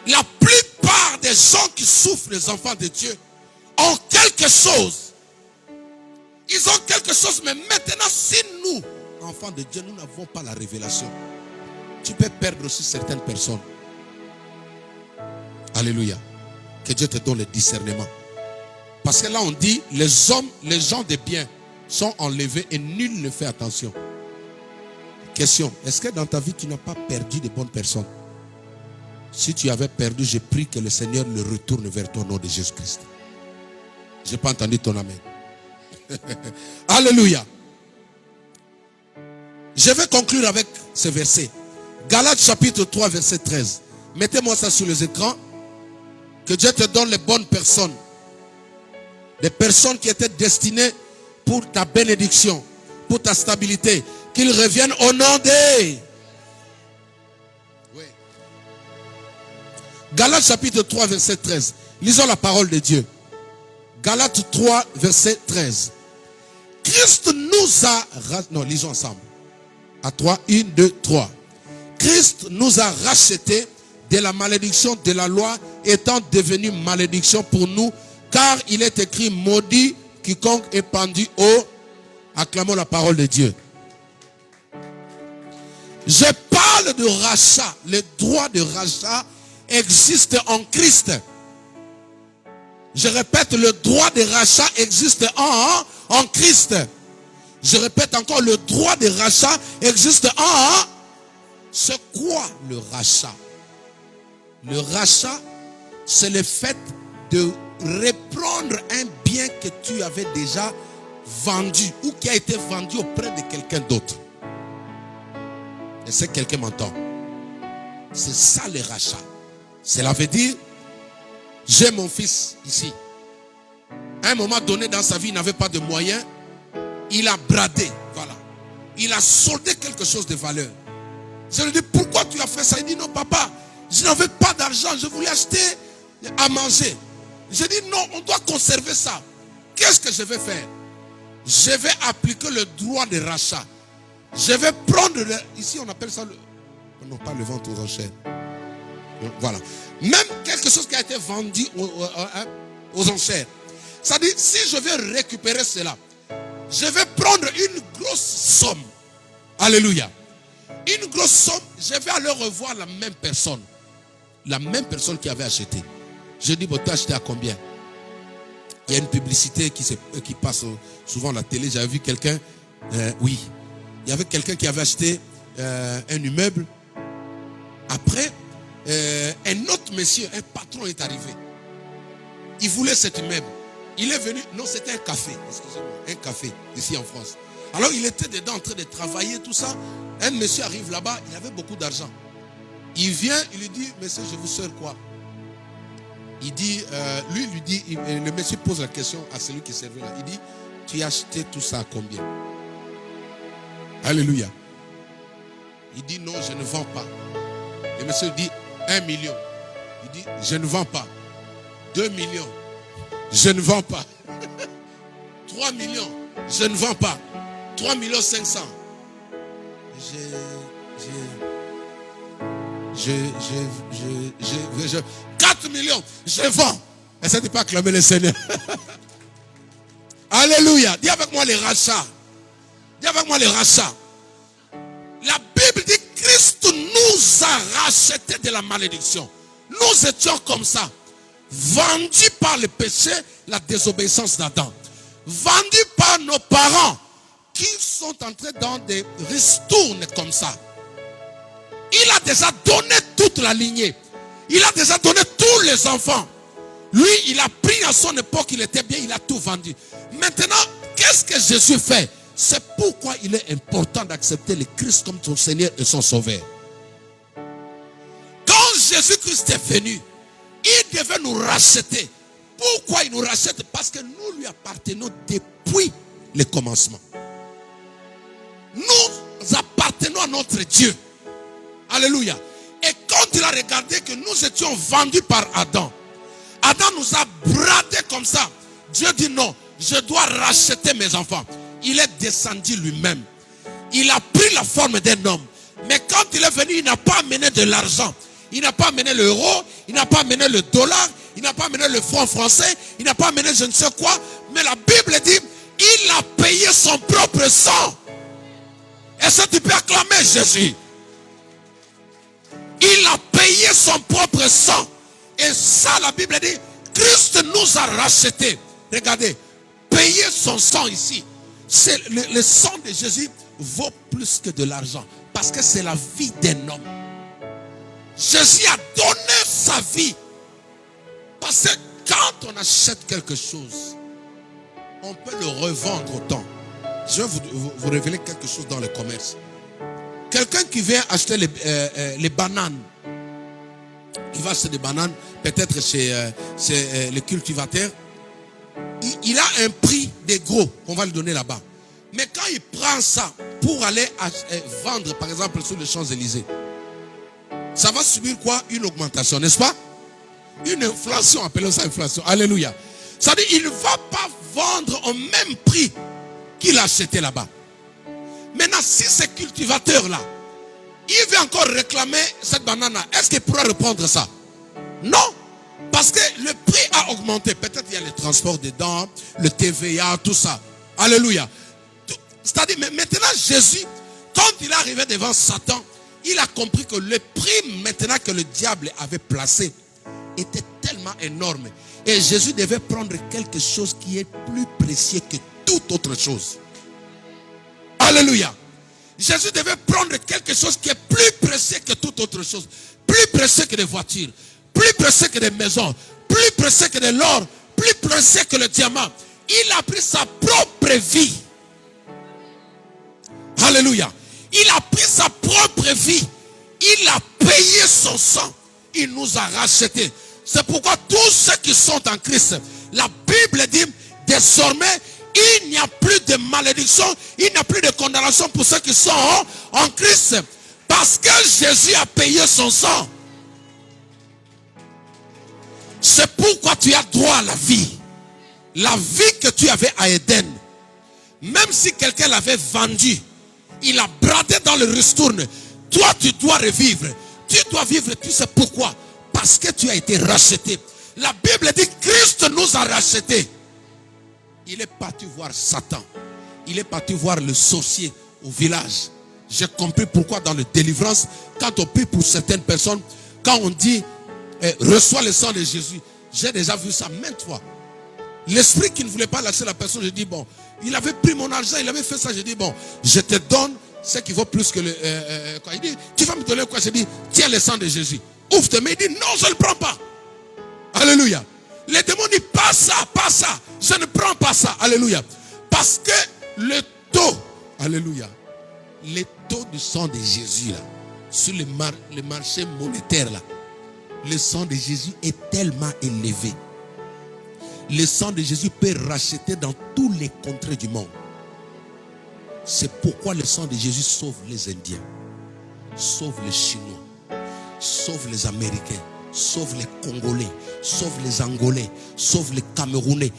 La plupart des gens qui souffrent, les enfants de Dieu, ont quelque chose. Ils ont quelque chose, mais maintenant, si nous, enfants de Dieu, nous n'avons pas la révélation, tu peux perdre aussi certaines personnes. Alléluia. Que Dieu te donne le discernement. Parce que là, on dit, les gens de bien sont enlevés et nul ne fait attention. Question, est-ce que dans ta vie, tu n'as pas perdu de bonnes personnes? Si tu avais perdu, je prie que le Seigneur le retourne vers toi au nom de Jésus-Christ. Je n'ai pas entendu ton amen. Alléluia. Je vais conclure avec ce verset. Galates chapitre 3, verset 13. Mettez-moi ça sur les écrans. Que Dieu te donne les bonnes personnes. Des personnes qui étaient destinées pour ta bénédiction, pour ta stabilité. Qu'ils reviennent au nom des... Oui. Galates chapitre 3, verset 13. Lisons la parole de Dieu. Galates 3, verset 13. Christ nous a... Non, lisons ensemble. À 3, 1, 2, 3. Christ nous a rachetés de la malédiction de la loi, étant devenu malédiction pour nous, car il est écrit, maudit quiconque est pendu au... Acclamons la parole de Dieu. Je parle de rachat. Le droit de rachat existe en Christ. Je répète, le droit de rachat existe en Christ. Je répète encore, le droit de rachat existe en... C'est quoi le rachat? Le rachat, c'est le fait de reprendre un bien que tu avais déjà vendu ou qui a été vendu auprès de quelqu'un d'autre. Est-ce que quelqu'un m'entend? C'est ça le rachat. Cela veut dire, j'ai mon fils ici. À un moment donné dans sa vie, il n'avait pas de moyens. Il a bradé, voilà. Il a soldé quelque chose de valeur. Je lui dis, pourquoi tu as fait ça? Il dit, non papa, je n'avais pas d'argent, je voulais acheter à manger. Je dis, non, on doit conserver ça. Qu'est-ce que je vais faire? Je vais appliquer le droit de rachat. Je vais prendre, ici on appelle ça, non pas le vente aux enchères. Voilà. Même quelque chose qui a été vendu aux enchères. C'est-à-dire, si je vais récupérer cela, je vais prendre une grosse somme. Alléluia. Une grosse somme, je vais aller revoir la même personne. La même personne qui avait acheté. Je dis, bon, tu as acheté à combien? Il y a une publicité qui passe souvent à la télé. J'avais vu quelqu'un, oui. Il y avait quelqu'un qui avait acheté un immeuble. Après, un autre monsieur, un patron est arrivé. Il voulait cet immeuble. Il est venu, non, c'était un café, excusez-moi, un café, ici en France. Alors il était dedans en train de travailler, tout ça. Un monsieur arrive là-bas, il avait beaucoup d'argent. Il vient, il lui dit, monsieur, je vous sers quoi? Il dit, lui dit, le monsieur pose la question à celui qui servait là. Il dit, tu as acheté tout ça à combien? Alléluia. Il dit, non, je ne vends pas. Le monsieur dit, 1 million. Il dit, je ne vends pas. 2 millions. Je ne vends pas. 3 millions. Je ne vends pas. 3 millions 500. 4 millions. Je vends. Essaye de ne pas acclamer le Seigneur. Alléluia. Dis avec moi les rachats. Dis avec moi les rachats. La Bible dit Christ nous a rachetés de la malédiction. Nous étions comme ça. Vendus par le péché, la désobéissance d'Adam. Vendus par nos parents qui sont entrés dans des ristournes comme ça. Il a déjà donné toute la lignée. Il a déjà donné tous les enfants. Lui, il a pris à son époque, il était bien, il a tout vendu. Maintenant, qu'est-ce que Jésus fait? C'est pourquoi il est important d'accepter le Christ comme son Seigneur et son Sauveur. Quand Jésus-Christ est venu, il devait nous racheter. Pourquoi il nous rachète? Parce que nous lui appartenons depuis le commencement. Nous appartenons à notre Dieu. Alléluia. Et quand il a regardé que nous étions vendus par Adam, Adam nous a bradés comme ça. Dieu dit non, je dois racheter mes enfants. Il est descendu lui-même. Il a pris la forme d'un homme. Mais quand il est venu, il n'a pas amené de l'argent. Il n'a pas amené l'euro, il n'a pas amené le dollar, il n'a pas amené le franc français, il n'a pas amené je ne sais quoi. Mais la Bible dit, il a payé son propre sang. Est-ce que tu peux acclamer Jésus? Il a payé son propre sang. Et ça, la Bible dit, Christ nous a rachetés. Regardez, payer son sang ici. C'est le sang de Jésus vaut plus que de l'argent. Parce que c'est la vie d'un homme. Jésus a donné sa vie. Parce que quand on achète quelque chose, on peut le revendre autant. Je vais vous révéler quelque chose dans le commerce. Quelqu'un qui vient acheter les bananes, qui va acheter des bananes, peut-être chez les cultivateurs, il a un prix des gros qu'on va lui donner là-bas. Mais quand il prend ça pour aller vendre, par exemple, sur les Champs-Élysées, ça va subir quoi? Une augmentation, n'est-ce pas? Une inflation, appelons ça inflation. Alléluia. Ça veut dire qu'il ne va pas vendre au même prix qu'il a acheté là-bas. Maintenant, si ce cultivateur-là, il veut encore réclamer cette banane-là, est-ce qu'il pourra reprendre ça? Non. Parce que le prix a augmenté. Peut-être il y a le transport dedans, le TVA, tout ça. Alléluia. C'est-à-dire, mais maintenant, Jésus, quand il est arrivé devant Satan, il a compris que le prix maintenant que le diable avait placé était tellement énorme. Et Jésus devait prendre quelque chose qui est plus précieux que toute autre chose. Alléluia. Jésus devait prendre quelque chose qui est plus précieux que toute autre chose. Plus précieux que des voitures. Plus précieux que des maisons. Plus précieux que de l'or. Plus précieux que le diamant. Il a pris sa propre vie. Alléluia. Il a pris sa propre vie. Il a payé son sang. Il nous a rachetés. C'est pourquoi tous ceux qui sont en Christ, la Bible dit, désormais, il n'y a plus de malédiction, il n'y a plus de condamnation pour ceux qui sont en Christ. Parce que Jésus a payé son sang. C'est pourquoi tu as droit à la vie. La vie que tu avais à Éden. Même si quelqu'un l'avait vendue, il a bradé dans le ristourne. Toi, tu dois revivre. Tu dois vivre, tu sais pourquoi? Parce que tu as été racheté. La Bible dit, Christ nous a rachetés. Il est parti voir Satan. Il est parti voir le sorcier au village. J'ai compris pourquoi dans la délivrance, quand on prie pour certaines personnes, quand on dit, reçois le sang de Jésus, j'ai déjà vu ça maintes fois. L'esprit qui ne voulait pas lâcher la personne, je dis, bon, il avait pris mon argent, il avait fait ça, je dis, bon, je te donne ce qui vaut plus que le... quoi. Il dit, tu vas me donner quoi? Je dis, tiens le sang de Jésus. Ouvre tes mains, il dit, non, je ne le prends pas. Alléluia. Les démons disent, pas ça, pas ça. Je ne prends pas ça. Alléluia. Parce que le taux, alléluia, le taux du sang de Jésus là, sur le marché monétaire là, le sang de Jésus est tellement élevé. Le sang de Jésus peut racheter dans tous les contrées du monde. C'est pourquoi le sang de Jésus sauve les Indiens, sauve les Chinois, sauve les Américains, sauve les Congolais, sauve les Angolais, sauve les Camerounais.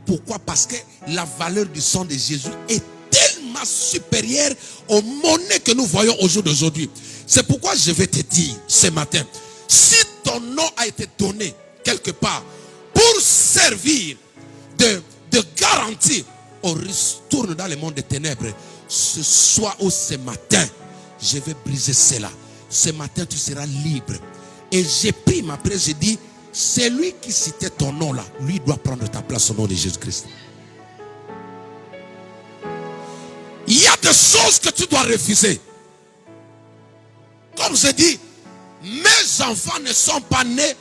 Pourquoi? Parce que la valeur du sang de Jésus est tellement supérieure aux monnaies que nous voyons au jour d'aujourd'hui. C'est pourquoi je vais te dire ce matin, si ton nom a été donné quelque part pour servir de garantie, on retourne dans le monde des ténèbres. Ce soir ou ce matin, je vais briser cela. Ce matin, tu seras libre. Et j'ai pris ma prière, j'ai dit, c'est lui qui citait ton nom là, lui doit prendre ta place au nom de Jésus-Christ. Il y a des choses que tu dois refuser. Comme je dis, mes enfants ne sont pas nés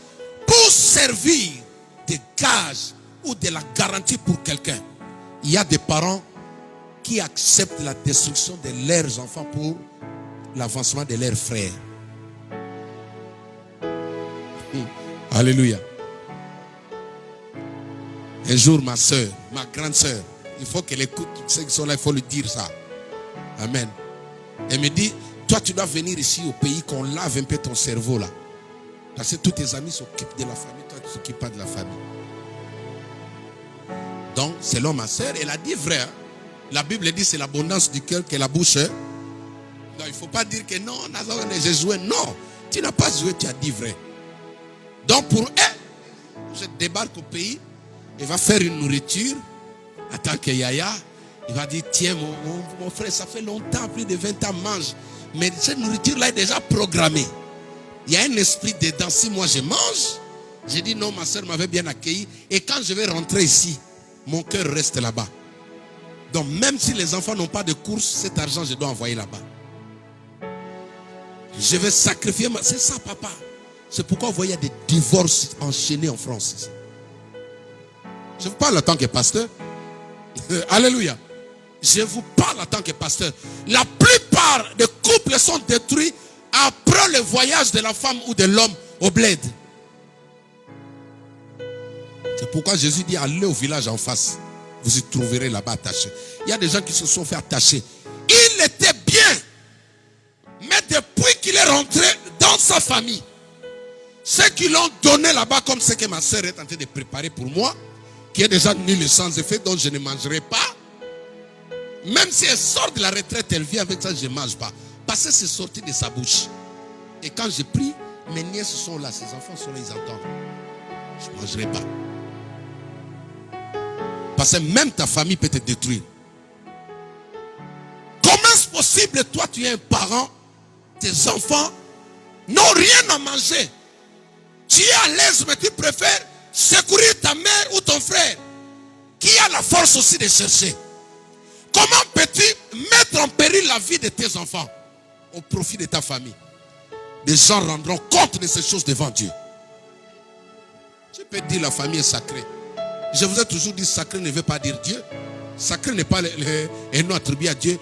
pour servir des gages ou de la garantie pour quelqu'un. Il y a des parents qui acceptent la destruction de leurs enfants pour l'avancement de leurs frères. Alléluia. Un jour, ma soeur, ma grande soeur, il faut qu'elle écoute ceux qui sont là, il faut lui dire ça. Amen. Elle me dit, toi tu dois venir ici au pays qu'on lave un peu ton cerveau là. Parce que tous tes amis s'occupent de la famille, toi tu ne t'occupes pas de la famille. Donc, selon ma soeur, elle a dit vrai. Hein? La Bible dit c'est l'abondance du cœur que la bouche. Hein? Non, il ne faut pas dire que non, j'ai joué. Non, tu n'as pas joué, tu as dit vrai. Donc pour elle, je débarque au pays, il va faire une nourriture. En tant que Yaya, il va dire, tiens mon frère, ça fait longtemps, plus de 20 ans, mange. Mais cette nourriture-là est déjà programmée. Il y a un esprit dedans. Si moi je mange, j'ai dit non, ma soeur m'avait bien accueilli. Et quand je vais rentrer ici, mon cœur reste là-bas. Donc même si les enfants n'ont pas de course, cet argent je dois envoyer là-bas. Je vais sacrifier. C'est ça, papa. C'est pourquoi vous voyez des divorces enchaînés en France. Je vous parle en tant que pasteur. Alléluia. Je vous parle en tant que pasteur. La plupart des couples sont détruits après le voyage de la femme ou de l'homme au bled. C'est pourquoi Jésus dit, allez au village en face. Vous y trouverez là-bas attaché. Il y a des gens qui se sont fait attacher. Il était bien. Mais depuis qu'il est rentré dans sa famille, ceux qui l'ont donné là-bas, comme ce que ma soeur est en train de préparer pour moi, qui est déjà nul et sans effet, dont je ne mangerai pas. Même si elle sort de la retraite, elle vit avec ça, je ne mange pas. Parce que c'est sorti de sa bouche. Et quand j'ai pris, mes nièces sont là, ses enfants sont là, ils entendent. Je ne mangerai pas. Parce que même ta famille peut te détruire. Comment est-ce possible, toi tu es un parent, tes enfants n'ont rien à manger. Tu es à l'aise, mais tu préfères secourir ta mère ou ton frère, qui a la force aussi de chercher. Comment peux-tu mettre en péril la vie de tes enfants au profit de ta famille? Les gens rendront compte de ces choses devant Dieu. Tu peux dire la famille est sacrée. Je vous ai toujours dit sacré ne veut pas dire Dieu. Sacré n'est pas un nom attribué à Dieu.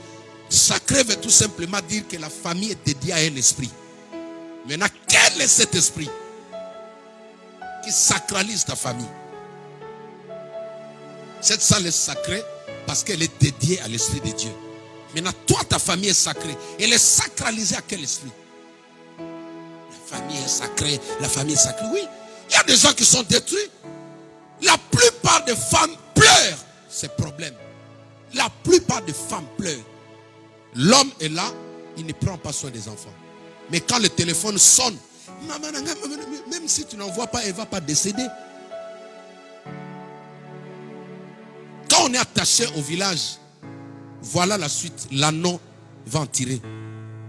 Sacré veut tout simplement dire que la famille est dédiée à un esprit. Maintenant, quel est cet esprit qui sacralise ta famille? Cette salle est sacrée parce qu'elle est dédiée à l'esprit de Dieu. Maintenant, toi, ta famille est sacrée. Elle est sacralisée à quel esprit? La famille est sacrée. La famille est sacrée. Oui, il y a des gens qui sont détruits. La plupart des femmes pleurent. C'est problème. La plupart des femmes pleurent. L'homme est là, il ne prend pas soin des enfants. Mais quand le téléphone sonne, même si tu n'en vois pas, elle ne va pas décéder. Quand on est attaché au village, voilà la suite. L'anneau va en tirer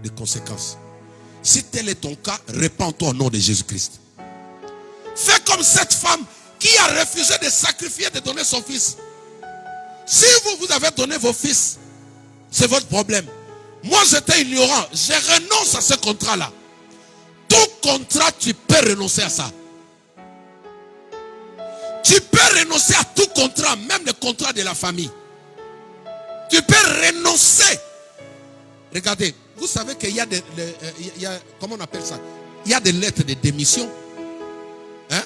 des conséquences. Si tel est ton cas, répands-toi au nom de Jésus-Christ. Fais comme cette femme qui a refusé de sacrifier, de donner son fils. Si vous avez donné vos fils, c'est votre problème. Moi, j'étais ignorant. Je renonce à ce contrat-là. Tout contrat, tu peux renoncer à ça. Tu peux renoncer à tout contrat, même le contrat de la famille. Tu peux renoncer. Regardez, vous savez qu'il y a des... comment on appelle ça? Il y a des lettres de démission. Hein?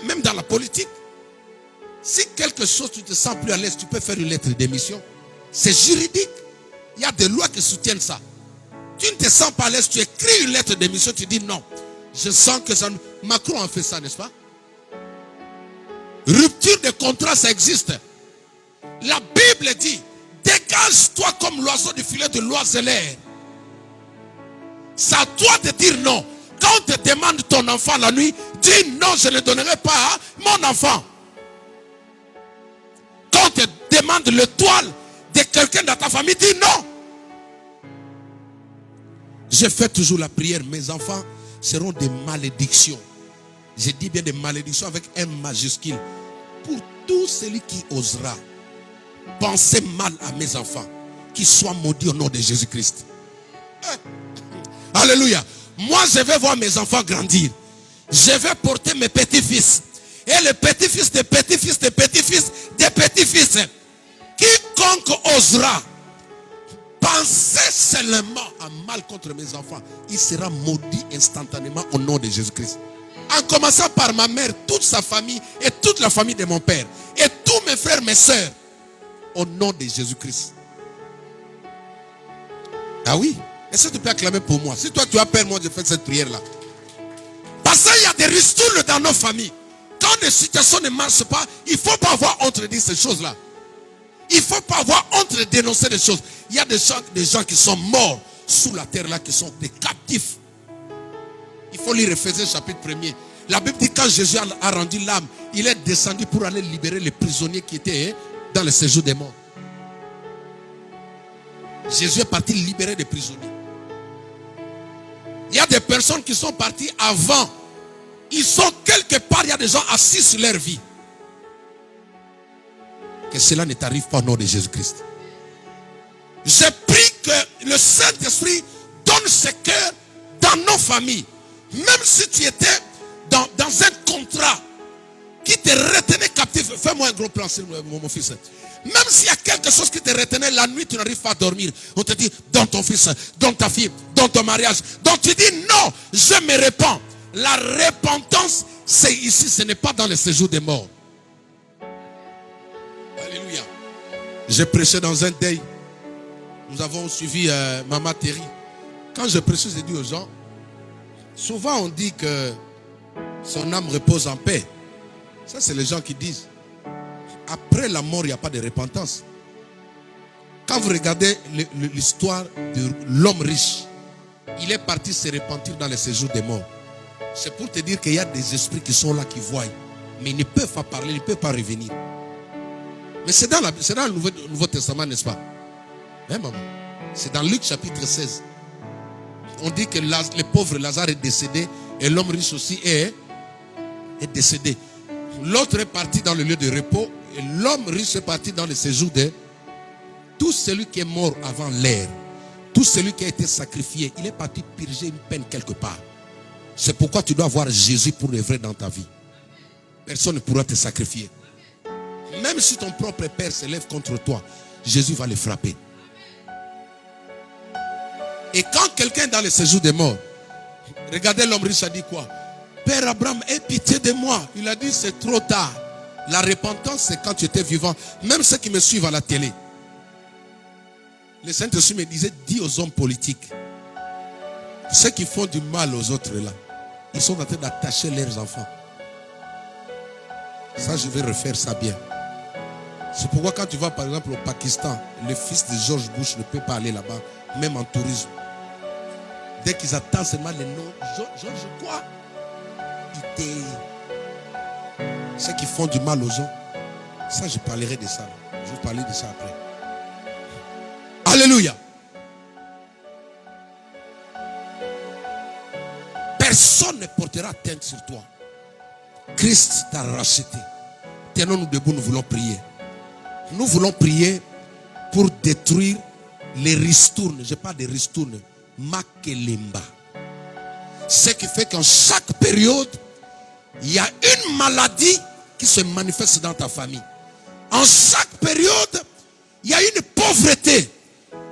Même dans la politique. Si quelque chose, tu te sens plus à l'aise, tu peux faire une lettre de démission. C'est juridique. Il y a des lois qui soutiennent ça. Tu ne te sens pas à l'aise, tu écris une lettre de démission, tu dis non. Je sens que ça... Macron a fait ça, n'est-ce pas? Rupture de contrat, ça existe. La Bible dit, dégage-toi comme l'oiseau du filet de l'oiseleur. C'est à toi de dire non. Quand on te demande ton enfant la nuit, dis non, je ne donnerai pas à mon enfant. Quand on te demande le toile de quelqu'un dans ta famille, dis non. Je fais toujours la prière. Mes enfants seront des malédictions. Je dis bien des malédictions avec un majuscule. Pour tout celui qui osera penser mal à mes enfants, qu'ils soient maudits au nom de Jésus-Christ. Alléluia. Moi, je vais voir mes enfants grandir. Je vais porter mes petits-fils. Et les petits-fils des petits-fils des petits-fils des petits-fils. Quiconque osera penser seulement à mal contre mes enfants, il sera maudit instantanément au nom de Jésus-Christ. En commençant par ma mère, toute sa famille et toute la famille de mon père. Et tous mes frères, mes soeurs. Au nom de Jésus-Christ. Ah oui? Est-ce que tu peux acclamer pour moi? Si toi tu as peur, moi je fais cette prière-là. Parce qu'il y a des ristournes dans nos familles. Quand les situations ne marchent pas, il ne faut pas avoir honte de dire ces choses-là. Il ne faut pas avoir honte de dénoncer des choses. Il y a des gens qui sont morts sous la terre là, qui sont des captifs. Il faut lire Ephésiens chapitre 1er. La Bible dit quand Jésus a rendu l'âme, il est descendu pour aller libérer les prisonniers qui étaient dans le séjour des morts. Jésus est parti libérer des prisonniers. Il y a des personnes qui sont parties avant. Ils sont quelque part, il y a des gens assis sur leur vie. Que cela ne t'arrive pas au nom de Jésus-Christ. Je prie que le Saint-Esprit donne ses cœurs dans nos familles. Même si tu étais dans un contrat qui te retenait captif. Fais-moi un gros plan, mon fils. Même s'il y a quelque chose qui te retenait la nuit, tu n'arrives pas à dormir. On te dit, dans ton fils, dans ta fille, dans ton mariage. Donc tu dis, non, je me répands. La repentance, c'est ici, ce n'est pas dans le séjour des morts. Alléluia. J'ai prêché dans un deuil. Nous avons suivi Maman Terry. Quand je prêchais, j'ai dit aux gens, souvent on dit que son âme repose en paix. Ça, c'est les gens qui disent. Après la mort, il n'y a pas de repentance. Quand vous regardez l'histoire de l'homme riche, il est parti se repentir dans le séjour des morts. C'est pour te dire qu'il y a des esprits qui sont là, qui voient. Mais ils ne peuvent pas parler, ils ne peuvent pas revenir. Mais c'est dans le Nouveau Testament, n'est-ce pas? Hein, maman? C'est dans Luc chapitre 16. On dit que le pauvre Lazare est décédé et l'homme riche aussi est décédé. L'autre est parti dans le lieu de repos et l'homme riche est parti dans le séjour de tout celui qui est mort avant l'ère. Tout celui qui a été sacrifié, il est parti purger une peine quelque part. C'est pourquoi tu dois avoir Jésus pour le vrai dans ta vie. Personne ne pourra te sacrifier. Même si ton propre père se lève contre toi, Jésus va le frapper. Et quand quelqu'un est dans le séjour des morts, regardez l'homme riche a dit quoi? Père Abraham, aie pitié de moi. Il a dit c'est trop tard. La repentance c'est quand tu étais vivant. Même ceux qui me suivent à la télé. Le Saint-Esprit me disait, dis aux hommes politiques, ceux qui font du mal aux autres là, ils sont en train d'attacher leurs enfants. Ça je vais refaire ça bien. C'est pourquoi quand tu vas par exemple au Pakistan, le fils de George Bush ne peut pas aller là-bas, même en tourisme. Dès qu'ils attendent seulement le nom, George quoi? Ceux qui font du mal aux gens, ça je parlerai de ça. Je vais parler de ça après. Alléluia. Personne ne portera atteinte sur toi. Christ t'a racheté. Tenons-nous debout, nous voulons prier. Nous voulons prier pour détruire les ristournes. Je parle des ristournes. Makelemba. Ce qui fait qu'en chaque période, il y a une maladie qui se manifeste dans ta famille. En chaque période, il y a une pauvreté.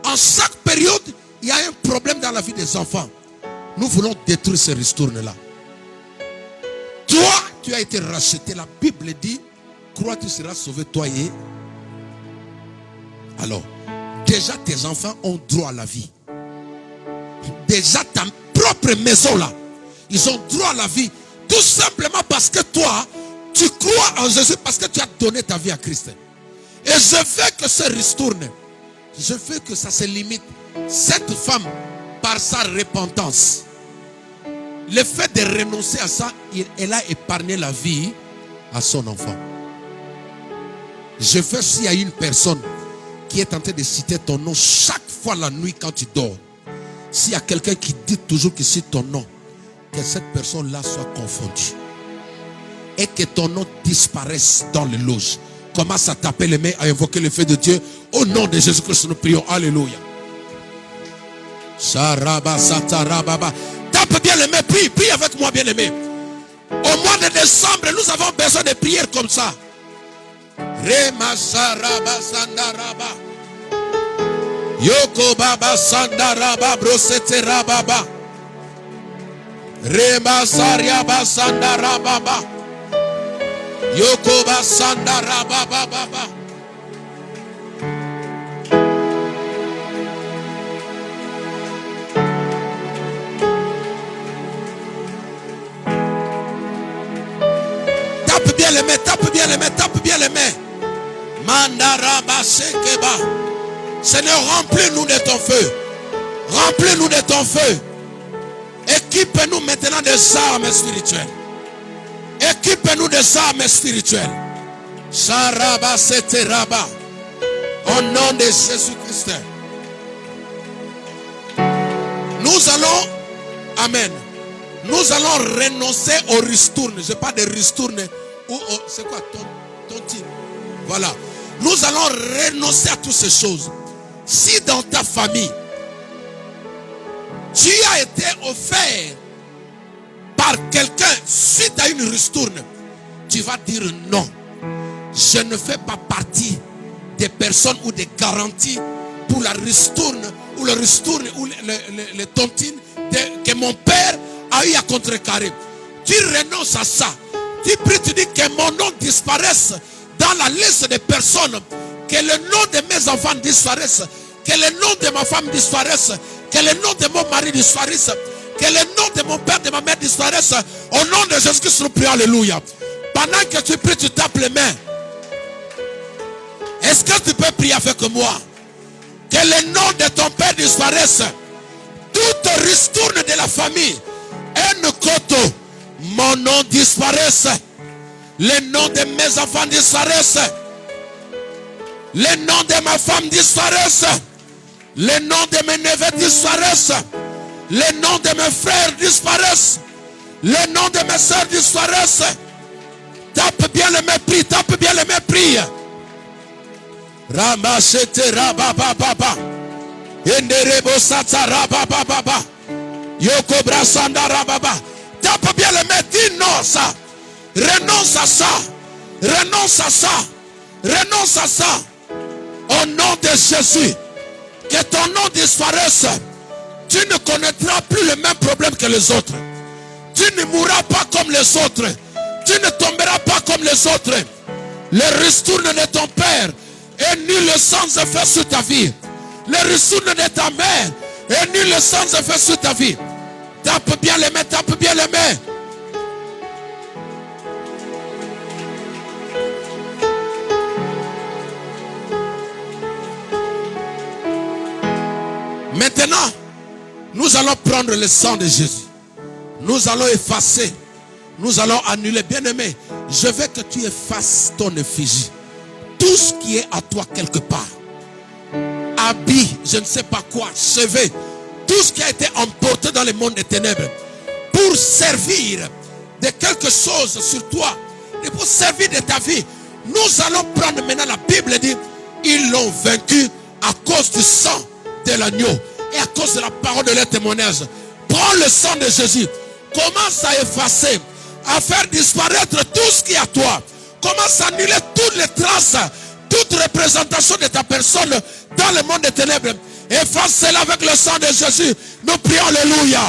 En chaque période, il y a un problème dans la vie des enfants. Nous voulons détruire ces ristournes-là. Toi, tu as été racheté. La Bible dit, crois tu seras sauvé, toi et... Alors, déjà tes enfants ont droit à la vie. Déjà ta propre maison là, ils ont droit à la vie. Tout simplement parce que toi, tu crois en Jésus, parce que tu as donné ta vie à Christ. Et je veux que ça ristourne. Je veux que ça se limite. Cette femme, par sa repentance, le fait de renoncer à ça, elle a épargné la vie à son enfant. Je veux, s'il y a une personne qui est en train de citer ton nom chaque fois la nuit quand tu dors, s'il y a quelqu'un qui dit toujours qu'il cite ton nom, que cette personne-là soit confondue. Et que ton nom disparaisse dans les loges. Commence à taper les mains, à invoquer le feu de Dieu. Au nom de Jésus-Christ, nous prions. Alléluia. Tape bien les mains, prie, prie avec moi, bien aimé. Au mois de décembre, nous avons besoin de prières comme ça. Rema saraba sandaraba. Yoko baba sandaraba brosete rababa. Rema sariaba sandaraba. Yoko ba sandaraba baba. Tape bien les mains, tape bien les mains, tape bien les mains. Mandaraba sekeba. Seigneur, remplis-nous de ton feu. Remplis-nous de ton feu. Équipe-nous maintenant des armes spirituelles. Équipe-nous des armes spirituelles. Saraba seteraba. Au nom de Jésus-Christ. Nous allons, amen. Nous allons renoncer au ristourne. Je parle de ristourne. C'est quoi tontine? Voilà. Nous allons renoncer à toutes ces choses. Si dans ta famille, tu as été offert par quelqu'un suite à une ristourne, tu vas dire non. Je ne fais pas partie des personnes ou des garanties pour la ristourne ou le ristourne ou les tontines que mon père a eu à contrecarrer. Tu renonces à ça. Tu pries, tu dis que mon nom disparaisse dans la liste des personnes, que le nom de mes enfants disparaisse, que le nom de ma femme disparaisse, que le nom de mon mari disparaisse, que le nom de mon père, de ma mère disparaisse. Au nom de Jésus-Christ, nous prions, alléluia. Pendant que tu pries, tu tapes les mains. Est-ce que tu peux prier avec moi? Que le nom de ton père disparaisse. Toute ristourne de la famille, un koto, mon nom disparaisse. Le nom de mes enfants disparaissent. Le nom de ma femme disparaissent. Le nom de mes neveux disparaissent. Le nom de mes frères disparaissent. Le nom de mes soeurs disparaissent. Tape bien le mépris. Tape bien le mépris. Ramachete rabababa. Enderebo sata rabababa. Yoko brasanda rababa. Tape bien le mépris. Non ça. Renonce à ça. Renonce à ça. Renonce à ça. Au nom de Jésus. Que ton nom disparaisse. Tu ne connaîtras plus le même problème que les autres. Tu ne mourras pas comme les autres. Tu ne tomberas pas comme les autres. Le ristourne de ton père est nul sans effet sur ta vie. Le ristourne de ta mère est nul sans effet sur ta vie. Tape bien les mains, tape bien les mains. Maintenant, nous allons prendre le sang de Jésus. Nous allons effacer. Nous allons annuler. Bien-aimé, je veux que tu effaces ton effigie. Tout ce qui est à toi quelque part. Habit, je ne sais pas quoi, cheveux. Tout ce qui a été emporté dans le monde des ténèbres. Pour servir de quelque chose sur toi. Et pour servir de ta vie. Nous allons prendre maintenant, la Bible dit, ils l'ont vaincu à cause du sang de l'agneau et à cause de la parole de leur témoignage. Prends le sang de Jésus. Commence à effacer, à faire disparaître tout ce qui est à toi. commence à annuler toutes les traces, toute représentation de ta personne dans le monde des ténèbres. Efface-la avec le sang de Jésus. Nous prions, alléluia.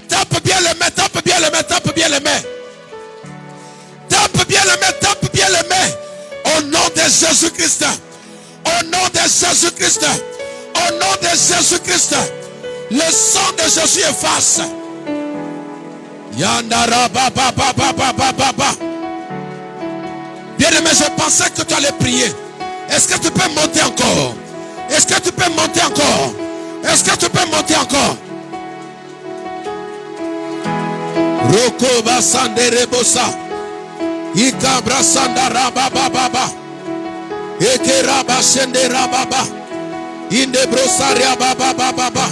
Tape bien les mains, tape bien les mains, tape bien les mains. Tape bien les mains, tape bien les mains. Au nom de Jésus-Christ. Au nom de Jésus-Christ. Au nom de Jésus-Christ. Le sang de Jésus efface. Yandara baba baba baba baba. Bien-aimé, je pensais que tu allais prier. Est-ce que tu peux monter encore? Est-ce que tu peux monter encore? Est-ce que tu peux monter encore? Roko basande rebosa. Ika brasanda rababa baba. Eke rabashende rababa. Inde brosaria baba baba.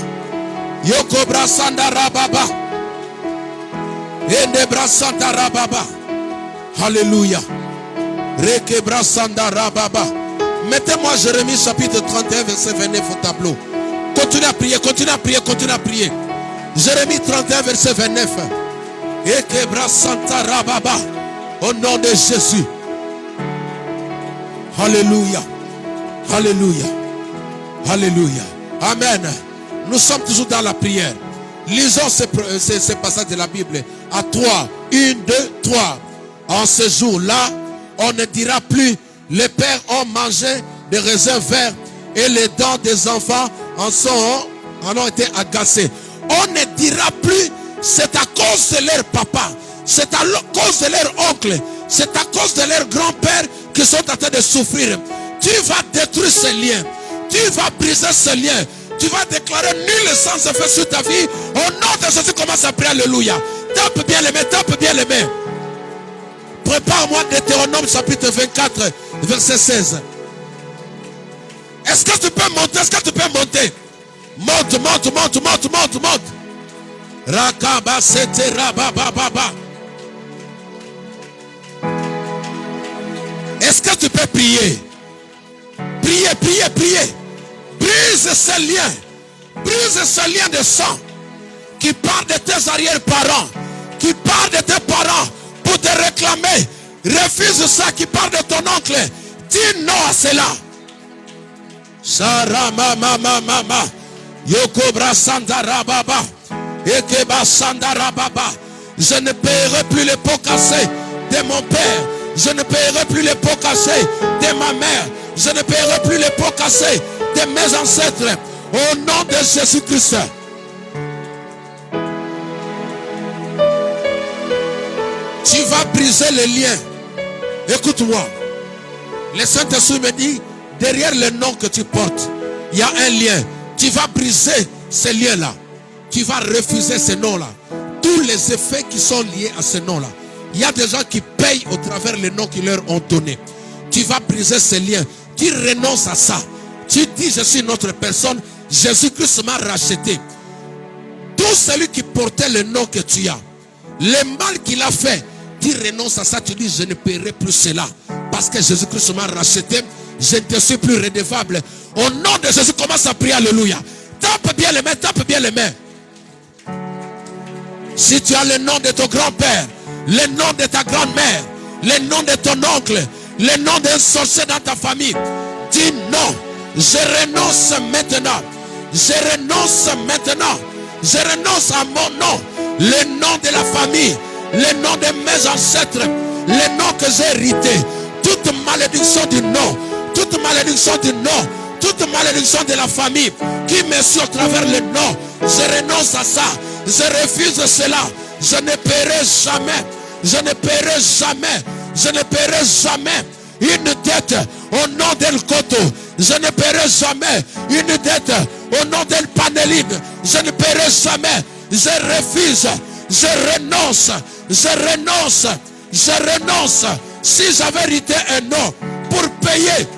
Yoko brasanda rababa. Inde brasanda rababa. Alléluia. Reke brasanda rababa. Mettez-moi Jérémie chapitre 31 verset 29 au tableau. Continuez à prier, continuez à prier, continuez à prier. Jérémie 31 verset 29. Eke brasanda rababa. Au nom de Jésus. Alléluia. Alléluia. Alléluia. Amen. Nous sommes toujours dans la prière. Lisons ce passage de la Bible. À 3. 1, 2, 3. En ce jour-là, on ne dira plus les pères ont mangé des raisins verts et les dents des enfants en ont été agacées. On ne dira plus c'est à cause de leur papa, c'est à cause de leur oncle, c'est à cause de leur grand-père qui sont en train de souffrir. Tu vas détruire ces liens, tu vas briser ces liens, tu vas déclarer nul sans effet sur ta vie. Au nom de Jésus, commence à prier, alléluia. Tape bien les mains, tape bien les mains. Prépare-moi Deutéronome chapitre 24 verset 16. Est-ce que tu peux monter? Est-ce que tu peux monter? Monte, monte, monte, monte, monte, monte. Rakaba sete rabababa. Est-ce que tu peux prier? Prier, prier, prier. Brise ces liens. Brise ces liens de sang qui partent de tes arrière-parents, qui partent de tes parents pour te réclamer. Refuse ça qui part de ton oncle. Dis non à cela. Sarama mama mama. Yokobra sandara baba. Ekeba sandara baba. Je ne paierai plus les pots cassés de mon père. Je ne paierai plus les pots cassés de ma mère. Je ne paierai plus les pots cassés de mes ancêtres. Au nom de Jésus-Christ. Tu vas briser les liens. Écoute-moi. Le Saint-Esprit me dit, derrière le nom que tu portes, il y a un lien. Tu vas briser ces liens-là. Tu vas refuser ces noms-là. Tous les effets qui sont liés à ces noms-là. Il y a des gens qui payent au travers les noms qu'ils leur ont donnés. Tu vas briser ces liens. Tu renonces à ça. Tu dis, je suis une autre personne. Jésus-Christ m'a racheté. Tout celui qui portait le nom que tu as, le mal qu'il a fait, tu renonces à ça. Tu dis, je ne paierai plus cela. Parce que Jésus-Christ m'a racheté. Je ne te suis plus redevable. Au nom de Jésus, commence à prier, alléluia. Tape bien les mains, tape bien les mains. Si tu as le nom de ton grand-père, le nom de ta grand-mère, le nom de ton oncle, le nom d'un sorcier dans ta famille, dis non. Je renonce maintenant. Je renonce maintenant. Je renonce à mon nom. Le nom de la famille, le nom de mes ancêtres, le nom que j'ai hérité. Toute malédiction du nom, toute malédiction du nom, toute malédiction de la famille qui me suit au travers le nom, je renonce à ça. Je refuse cela. Je ne paierai jamais. Je ne paierai jamais. Je ne paierai jamais une dette au nom d'El Koto. Je ne paierai jamais une dette au nom d'El Paneline. Je ne paierai jamais. Je refuse. Je renonce. Je renonce. Je renonce. Si j'avais hérité un nom pour payer,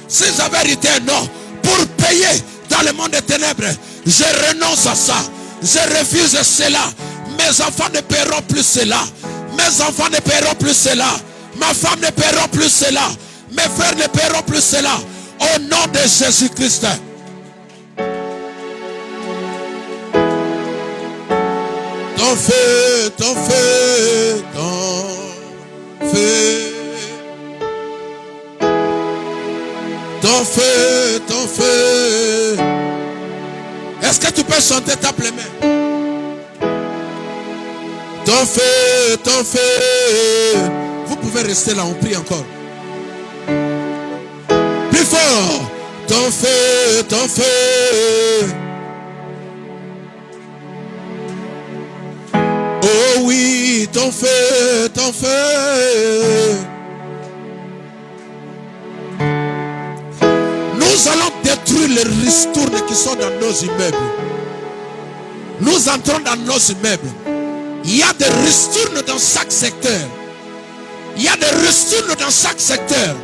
si j'avais hérité un nom pour payer dans le monde des ténèbres, je renonce à ça. Je refuse cela. Mes enfants ne paieront plus cela. Mes enfants ne paieront plus cela. Ma femme ne paieront plus cela. Mes frères ne paieront plus cela. Au nom de Jésus-Christ. Ton feu, ton feu, ton feu. Est-ce que tu peux chanter? Tape les mains. Ton feu, ton feu. Vous pouvez rester là, on prie encore. Plus fort. Ton feu, ton feu. Oh oui, ton feu, ton feu. Nous allons détruire les ristournes qui sont dans nos immeubles. Nous entrons dans nos immeubles. Il y a des ristournes dans chaque secteur. Il y a des ristournes dans chaque secteur.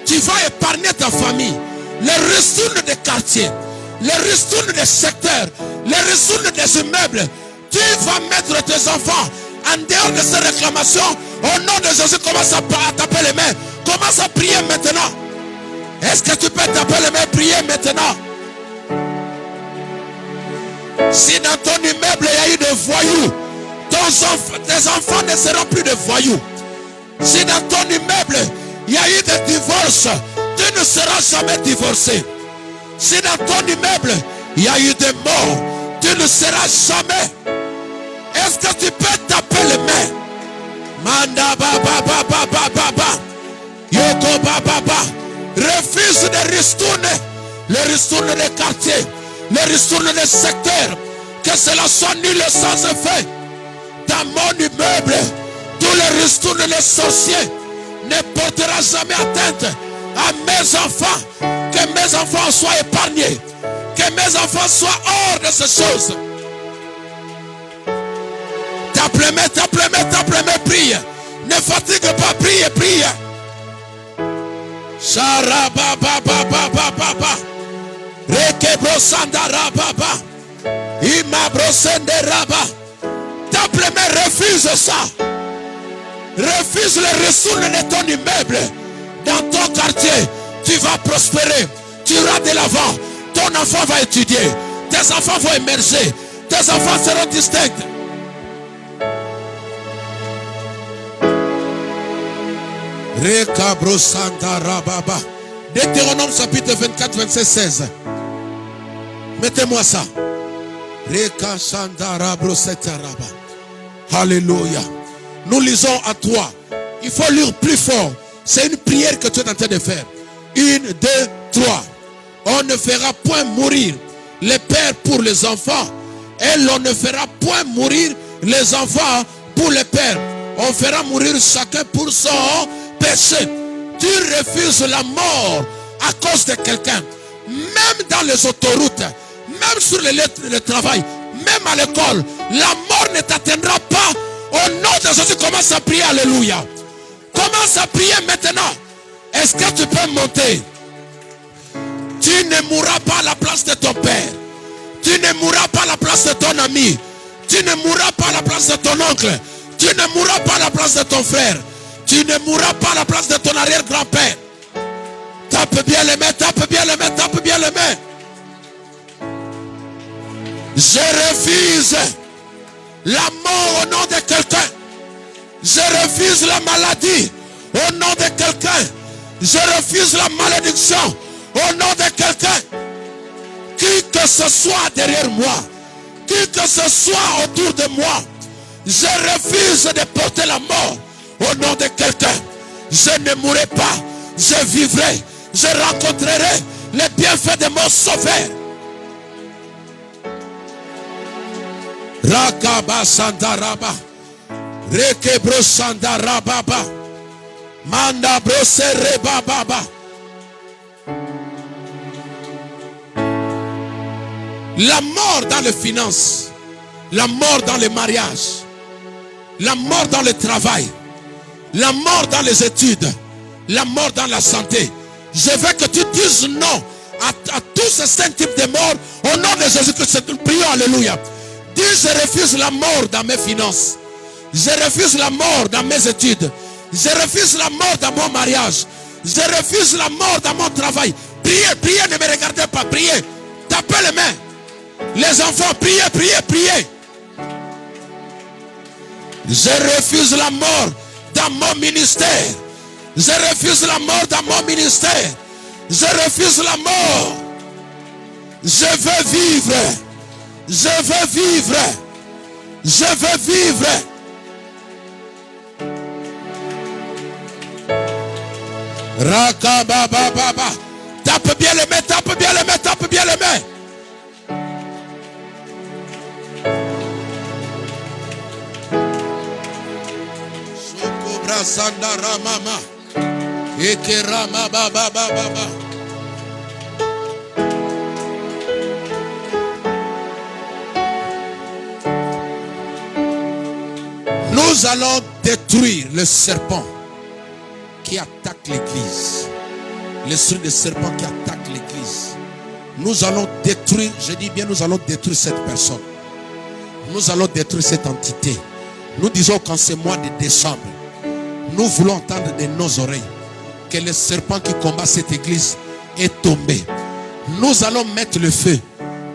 Tu vas épargner ta famille. Les ristournes des quartiers, les ristournes des secteurs, les ristournes des immeubles. Tu vas mettre tes enfants en dehors de ces réclamations. Au nom de Jésus, commence à taper les mains. Commence à prier maintenant. Est-ce que tu peux taper les mains, prier maintenant? Si dans ton immeuble il y a eu des voyous, tes enfants ne seront plus des voyous. Si dans ton immeuble il y a eu des divorces, tu ne seras jamais divorcé. Si dans ton immeuble il y a eu des morts, tu ne seras jamais. Est-ce que tu peux taper les mains? Manda baba baba baba Yoko baba baba. Refuse de ristourner les ristournes des quartiers, les ristournes des secteurs. Que cela soit nul et sans effet. Dans mon immeuble, tous les ristournes des sorciers ne portera jamais atteinte à mes enfants. Que mes enfants soient épargnés. Que mes enfants soient hors de ces choses. Tape les mains, tape les mains, tape les mains, prie. Ne fatigue pas, prie, prie. Sharababababababa. Rekebrosandarababa. Imabrosenderaba. Tape les mains, refuse ça. Refuse les ressources de ton immeuble. Dans ton quartier, tu vas prospérer. Tu iras de l'avant. Ton enfant va étudier. Tes enfants vont émerger. Tes enfants seront distincts. Rekabrosandarababa. Deutéronome chapitre 24, verset 16. Mettez-moi ça. Rekashandarabrosetaraba. Alléluia. Nous lisons à 3. Il faut lire plus fort. C'est une prière que tu es en train de faire. 1, 2, 3. On ne fera point mourir les pères pour les enfants. Et l'on ne fera point mourir les enfants pour les pères. On fera mourir chacun pour son péché. Tu refuses la mort à cause de quelqu'un. Même dans les autoroutes, même sur le travail, même à l'école, la mort ne t'atteindra pas. Au nom de Jésus, commence à prier. Alléluia. Commence à prier maintenant. Est-ce que tu peux monter? Tu ne mourras pas à la place de ton père. Tu ne mourras pas à la place de ton ami. Tu ne mourras pas à la place de ton oncle. Tu ne mourras pas à la place de ton frère. Tu ne mourras pas à la place de ton arrière-grand-père. Tape bien les mains, tape bien les mains, tape bien les mains. Je refuse la mort au nom de quelqu'un. Je refuse la maladie au nom de quelqu'un. Je refuse la malédiction au nom de quelqu'un. Qui que ce soit derrière moi, qui que ce soit autour de moi, je refuse de porter la mort au nom de quelqu'un. Je ne mourrai pas, je vivrai, je rencontrerai les bienfaits de mon sauveur. Rakaba sandaraba, rekebro sandarababa, manda brosere bababa. La mort dans les finances, la mort dans les mariages, la mort dans le travail, la mort dans les études, la mort dans la santé. Je veux que tu dises non à tous ces 5 types de morts au nom de Jésus-Christ. Prions, alléluia. Dis, je refuse la mort dans mes finances. Je refuse la mort dans mes études. Je refuse la mort dans mon mariage. Je refuse la mort dans mon travail. Priez, priez, ne me regardez pas, priez. Tapez les mains. Les enfants, priez, priez, priez. Je refuse la mort dans mon ministère. Je refuse la mort dans mon ministère. Je refuse la mort. Je veux vivre. Je veux vivre. Je veux vivre. Rakabababa. Tape bien les mains, tape bien les mains, tape bien les mains. Sokobra sandara mama. Ekerama baba baba. Nous allons détruire le serpent qui attaque l'église. L'esprit de serpent qui attaque l'église. Nous allons détruire, je dis bien, nous allons détruire cette personne. Nous allons détruire cette entité. Nous disons qu'en ce mois de décembre, nous voulons entendre de nos oreilles que le serpent qui combat cette église est tombé. Nous allons mettre le feu.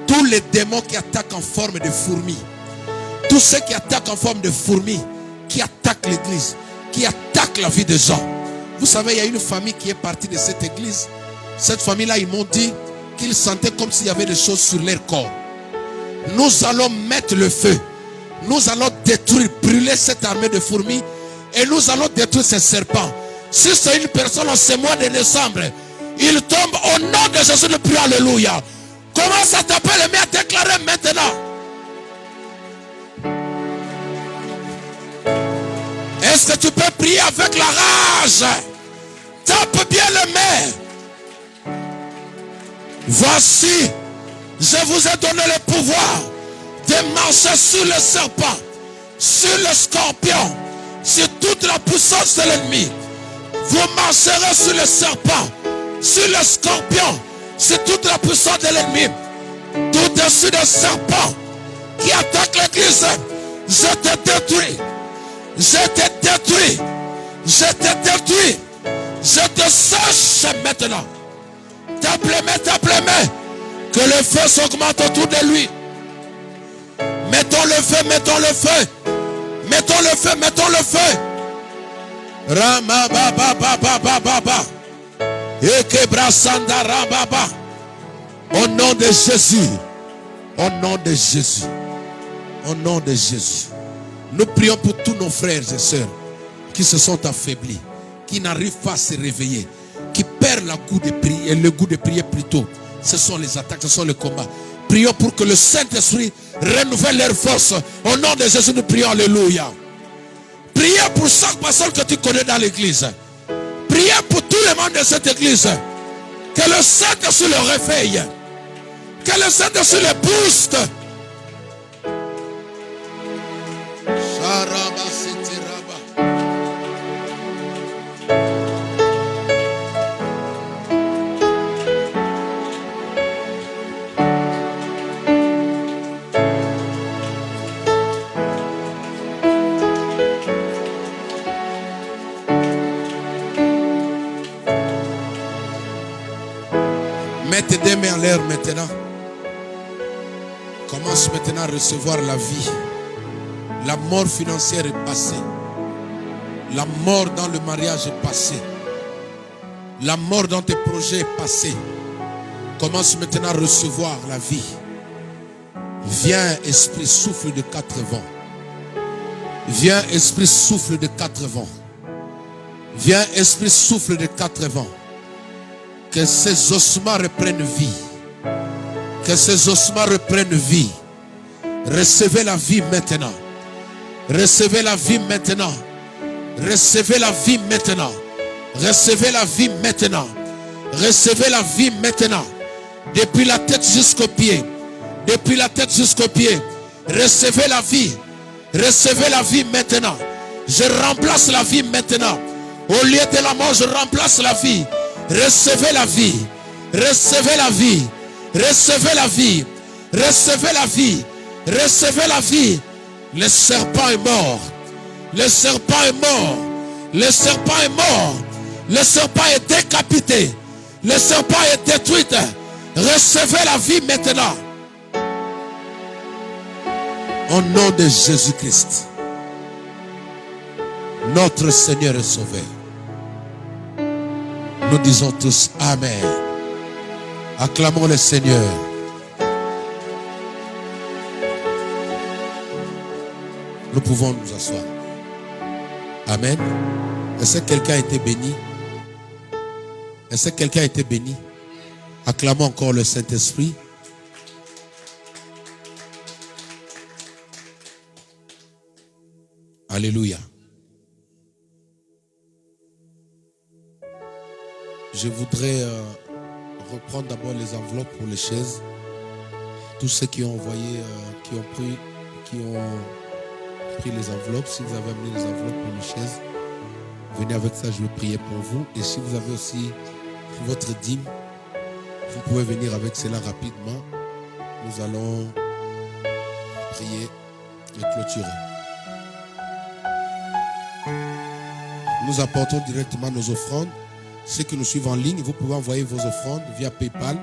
Tous les démons qui attaquent en forme de fourmis, tous ceux qui attaquent en forme de fourmis, qui attaquent l'église, qui attaquent la vie des gens. Vous savez, il y a une famille qui est partie de cette église. Cette famille-là, ils m'ont dit qu'ils sentaient comme s'il y avait des choses sur leur corps. Nous allons mettre le feu. Nous allons détruire, brûler cette armée de fourmis. Et nous allons détruire ces serpents. Si c'est une personne en ce mois de décembre, il tombe au nom de Jésus, de prier. Alléluia. Commence à taper les mains, à déclarer maintenant. Est-ce que tu peux prier avec la rage? Tape bien les mains. Voici, je vous ai donné le pouvoir de marcher sur le serpent, sur le scorpion, sur toute la puissance de l'ennemi. Vous marcherez sur le serpent, sur le scorpion, sur toute la puissance de l'ennemi. Tout dessus des serpents qui attaquent l'église, je te détruis. Je te détruis. Je te détruis. Je te sèche maintenant. Tape les mains, tape les mains. Que le feu s'augmente autour de lui. Mettons le feu, mettons le feu. Mettons le feu, mettons le feu. Rama baba baba baba baba. Ekebra sandara baba. Au nom de Jésus. Au nom de Jésus. Au nom de Jésus. Nous prions pour tous nos frères et sœurs qui se sont affaiblis, qui n'arrivent pas à se réveiller, qui perdent le goût de prier plutôt. Ce sont les attaques, ce sont les combats. Prions pour que le Saint-Esprit renouvelle leur force. Au nom de Jésus, nous prions. Alléluia. Priez pour chaque personne que tu connais dans l'église. Priez pour tous les membres de cette église. Que le Saint-Esprit le réveille. Que le Saint-Esprit le booste. Mettez des mains en l'air maintenant. Commence maintenant à recevoir la vie. La mort financière est passée. La mort dans le mariage est passée. La mort dans tes projets est passée. Commence maintenant à recevoir la vie. Viens, Esprit, souffle de 4 vents. Viens, Esprit, souffle de 4 vents. Viens, Esprit, souffle de 4 vents. Que ces ossements reprennent vie. Que ces ossements reprennent vie. Recevez la vie maintenant. Recevez la vie maintenant. Recevez la vie maintenant. Recevez la vie maintenant. Recevez la vie maintenant. Depuis la tête jusqu'aux pieds. Depuis la tête jusqu'aux pieds. Recevez la vie. Recevez la vie maintenant. Je remplace la vie maintenant. Au lieu de la mort, je remplace la vie. Recevez la vie. Recevez la vie. Recevez la vie. Recevez la vie. Recevez la vie. Le serpent est mort. Le serpent est mort. Le serpent est mort. Le serpent est décapité. Le serpent est détruit. Recevez la vie maintenant. Au nom de Jésus-Christ, notre Seigneur et Sauveur. Nous disons tous Amen. Acclamons le Seigneur. Nous pouvons nous asseoir. Amen. Est-ce que quelqu'un a été béni? Est-ce que quelqu'un a été béni? Acclamons encore le Saint-Esprit. Alléluia. Je voudrais reprendre d'abord les enveloppes pour les chaises. Tous ceux qui ont envoyé, qui ont pris les enveloppes, si vous avez amené les enveloppes pour les chaises, venez avec ça, je vais prier pour vous. Et si vous avez aussi votre dîme, vous pouvez venir avec cela rapidement. Nous allons prier et clôturer. Nous apportons directement nos offrandes. Ceux qui nous suivent en ligne, vous pouvez envoyer vos offrandes via PayPal.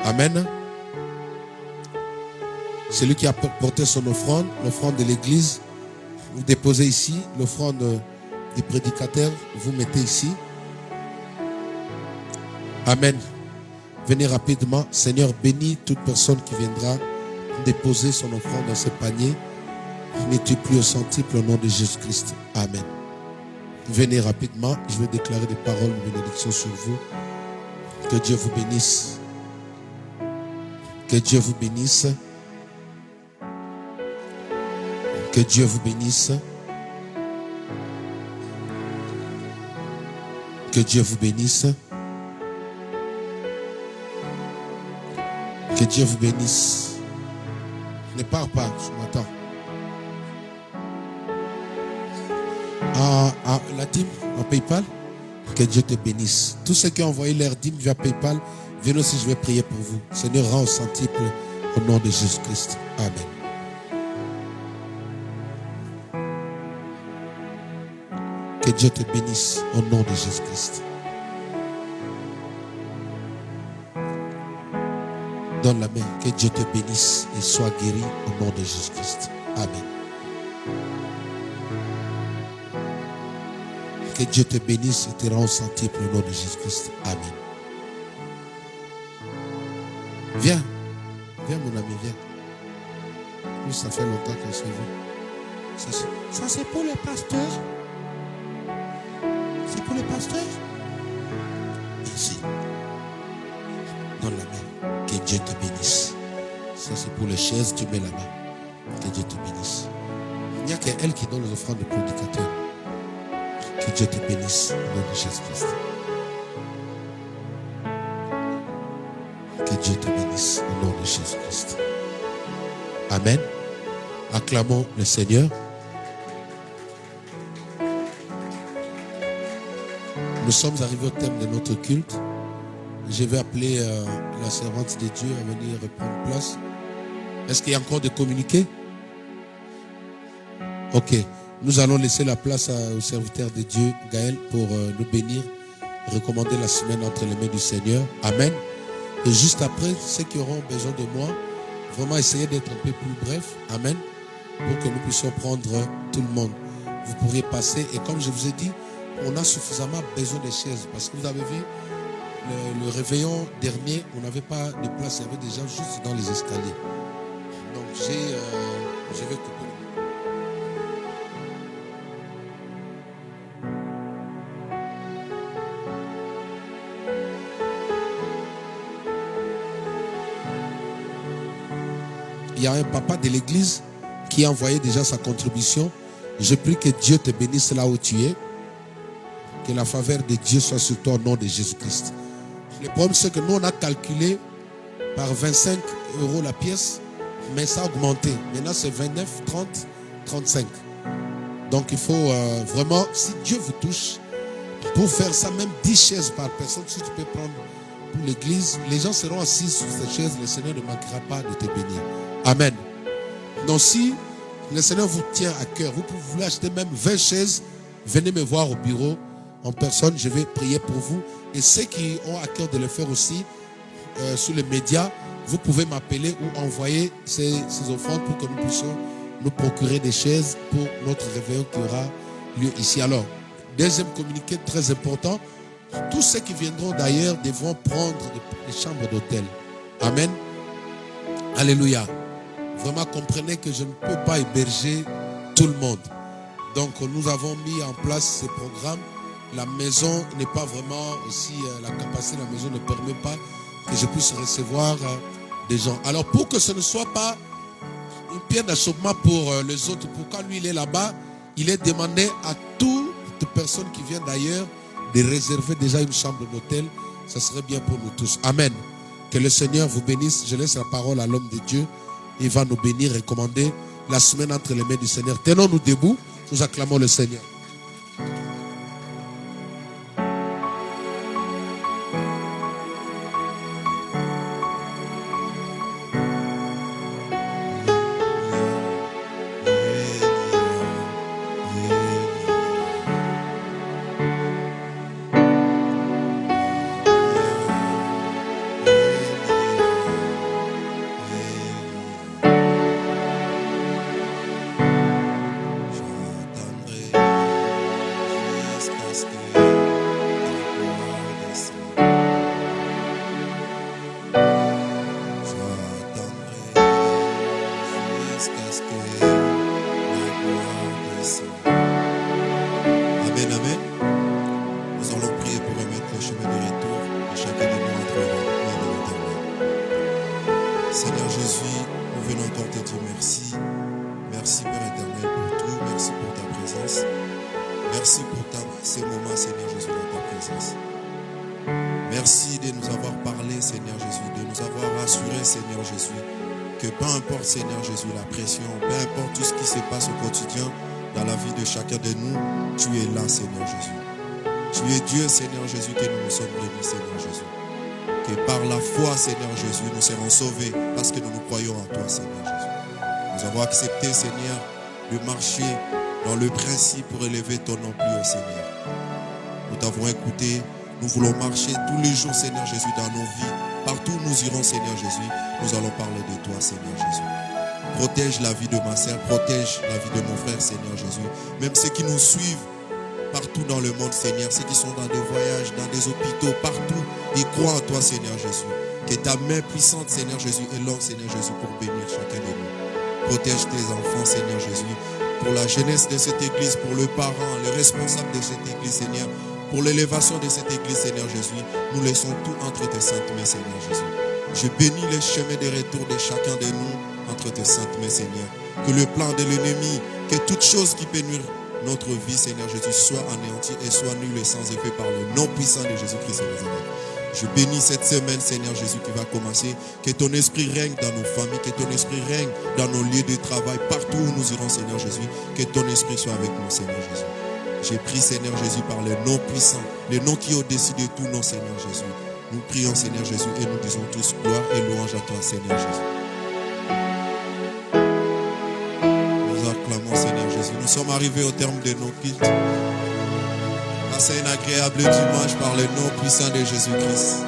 Amen. Celui qui a porté son offrande, l'offrande de l'église, vous déposez ici. L'offrande du prédicateur, vous mettez ici. Amen. Venez rapidement. Seigneur, bénis toute personne qui viendra déposer son offrande dans ce panier. N'es-tu plus au centuple au nom de Jésus-Christ. Amen. Venez rapidement. Je vais déclarer des paroles de bénédiction sur vous. Que Dieu vous bénisse. Que Dieu vous bénisse. Que Dieu vous bénisse. Que Dieu vous bénisse. Que Dieu vous bénisse. Ne pars pas, je m'attends. La dîme en PayPal. Que Dieu te bénisse. Tous ceux qui ont envoyé leur dîme via PayPal, venez aussi, je vais prier pour vous. Seigneur, rends au centuple au nom de Jésus-Christ. Amen. Que Dieu te bénisse au nom de Jésus-Christ. Donne la main. Que Dieu te bénisse et sois guéri au nom de Jésus-Christ. Amen. Que Dieu te bénisse et te rende au centuple au nom de Jésus-Christ. Amen. Viens. Viens mon ami, viens. Nous, ça fait longtemps qu'on s'est vu. Ça c'est pour le pasteur. C'est pour le pasteur. Ici. Donne la main. Que Dieu te bénisse. Ça c'est pour les chaises, tu mets la main. Que Dieu te bénisse. Il n'y a qu'elle qui donne les offrandes de prédicateur. Que Dieu te bénisse au nom de Jésus-Christ. Que Dieu te bénisse au nom de Jésus-Christ. Amen. Acclamons le Seigneur. Nous sommes arrivés au thème de notre culte. Je vais appeler la servante de Dieu à venir reprendre place. Est-ce qu'il y a encore des communiqués? Ok. Nous allons laisser la place au serviteur de Dieu, Gaël, pour nous bénir, recommander la semaine entre les mains du Seigneur. Amen. Et juste après, ceux qui auront besoin de moi, vraiment essayer d'être un peu plus bref. Amen. Pour que nous puissions prendre tout le monde. Vous pourriez passer. Et comme je vous ai dit, on a suffisamment besoin de chaises. Parce que vous avez vu, le réveillon dernier, on n'avait pas de place. Il y avait des gens juste dans les escaliers. Donc, je vais couper. Il y a un papa de l'église qui a envoyé déjà sa contribution. Je prie que Dieu te bénisse là où tu es. Que la faveur de Dieu soit sur toi au nom de Jésus-Christ. Le problème, c'est que nous, on a calculé par 25 € la pièce, mais ça a augmenté. Maintenant, c'est 29, 30, 35. Donc, il faut vraiment, si Dieu vous touche, pour faire ça, même 10 chaises par personne, si tu peux prendre pour l'église, les gens seront assis sur ces chaises, le Seigneur ne manquera pas de te bénir. Amen. Donc, si le Seigneur vous tient à cœur, vous voulez acheter même 20 chaises, venez me voir au bureau en personne, je vais prier pour vous. Et ceux qui ont à cœur de le faire aussi, sur les médias, vous pouvez m'appeler ou envoyer ces offrandes pour que nous puissions nous procurer des chaises pour notre réveillon qui aura lieu ici. Alors, deuxième communiqué très important, tous ceux qui viendront d'ailleurs devront prendre des chambres d'hôtel. Amen. Alléluia. Vraiment, comprenez que je ne peux pas héberger tout le monde. Donc nous avons mis en place ce programme. La maison n'est pas vraiment aussi, la capacité de la maison ne permet pas que je puisse recevoir des gens. Alors pour que ce ne soit pas une pierre d'achoppement pour les autres, pour quand lui il est là-bas, il est demandé à toutes personnes qui viennent d'ailleurs de réserver déjà une chambre d'hôtel. Ça serait bien pour nous tous. Amen. Que le Seigneur vous bénisse. Je laisse la parole à l'homme de Dieu. Il va nous bénir et commander la semaine entre les mains du Seigneur. Tenons-nous debout. Nous acclamons le Seigneur. Seigneur Jésus, la pression, peu importe tout ce qui se passe au quotidien dans la vie de chacun de nous, tu es là, Seigneur Jésus. Tu es Dieu, Seigneur Jésus, que nous nous sommes bénis, Seigneur Jésus. Que par la foi, Seigneur Jésus, nous serons sauvés parce que nous nous croyons en toi, Seigneur Jésus. Nous avons accepté, Seigneur, de marcher dans le principe pour élever ton nom plus haut, Seigneur. Nous t'avons écouté, nous voulons marcher tous les jours, Seigneur Jésus, dans nos vies. Partout où nous irons, Seigneur Jésus, nous allons parler de toi, Seigneur Jésus. Protège la vie de ma sœur, protège la vie de mon frère, Seigneur Jésus. Même ceux qui nous suivent partout dans le monde, Seigneur, ceux qui sont dans des voyages, dans des hôpitaux, partout, ils croient en toi, Seigneur Jésus. Que ta main puissante, Seigneur Jésus, est longue, Seigneur Jésus, pour bénir chacun de nous. Protège tes enfants, Seigneur Jésus, pour la jeunesse de cette église, pour le parent, le responsable de cette église, Seigneur. Pour l'élévation de cette église, Seigneur Jésus, nous laissons tout entre tes saintes mains, Seigneur Jésus. Je bénis les chemins de retour de chacun de nous entre tes saintes mains, Seigneur. Que le plan de l'ennemi, que toute chose qui peut nuire notre vie, Seigneur Jésus, soit anéantie et soit nulle et sans effet par le nom puissant de Jésus-Christ de Nazareth. Je bénis cette semaine, Seigneur Jésus, qui va commencer. Que ton esprit règne dans nos familles, que ton esprit règne dans nos lieux de travail, partout où nous irons, Seigneur Jésus. Que ton esprit soit avec nous, Seigneur Jésus. J'ai pris, Seigneur Jésus, par le nom puissant, le nom qui est au-dessus de tout nom, Seigneur Jésus. Nous prions, Seigneur Jésus, et nous disons tous gloire et louange à toi, Seigneur Jésus. Nous acclamons, Seigneur Jésus. Nous sommes arrivés au terme de nos cultes. Passez un agréable dimanche par le nom puissant de Jésus-Christ.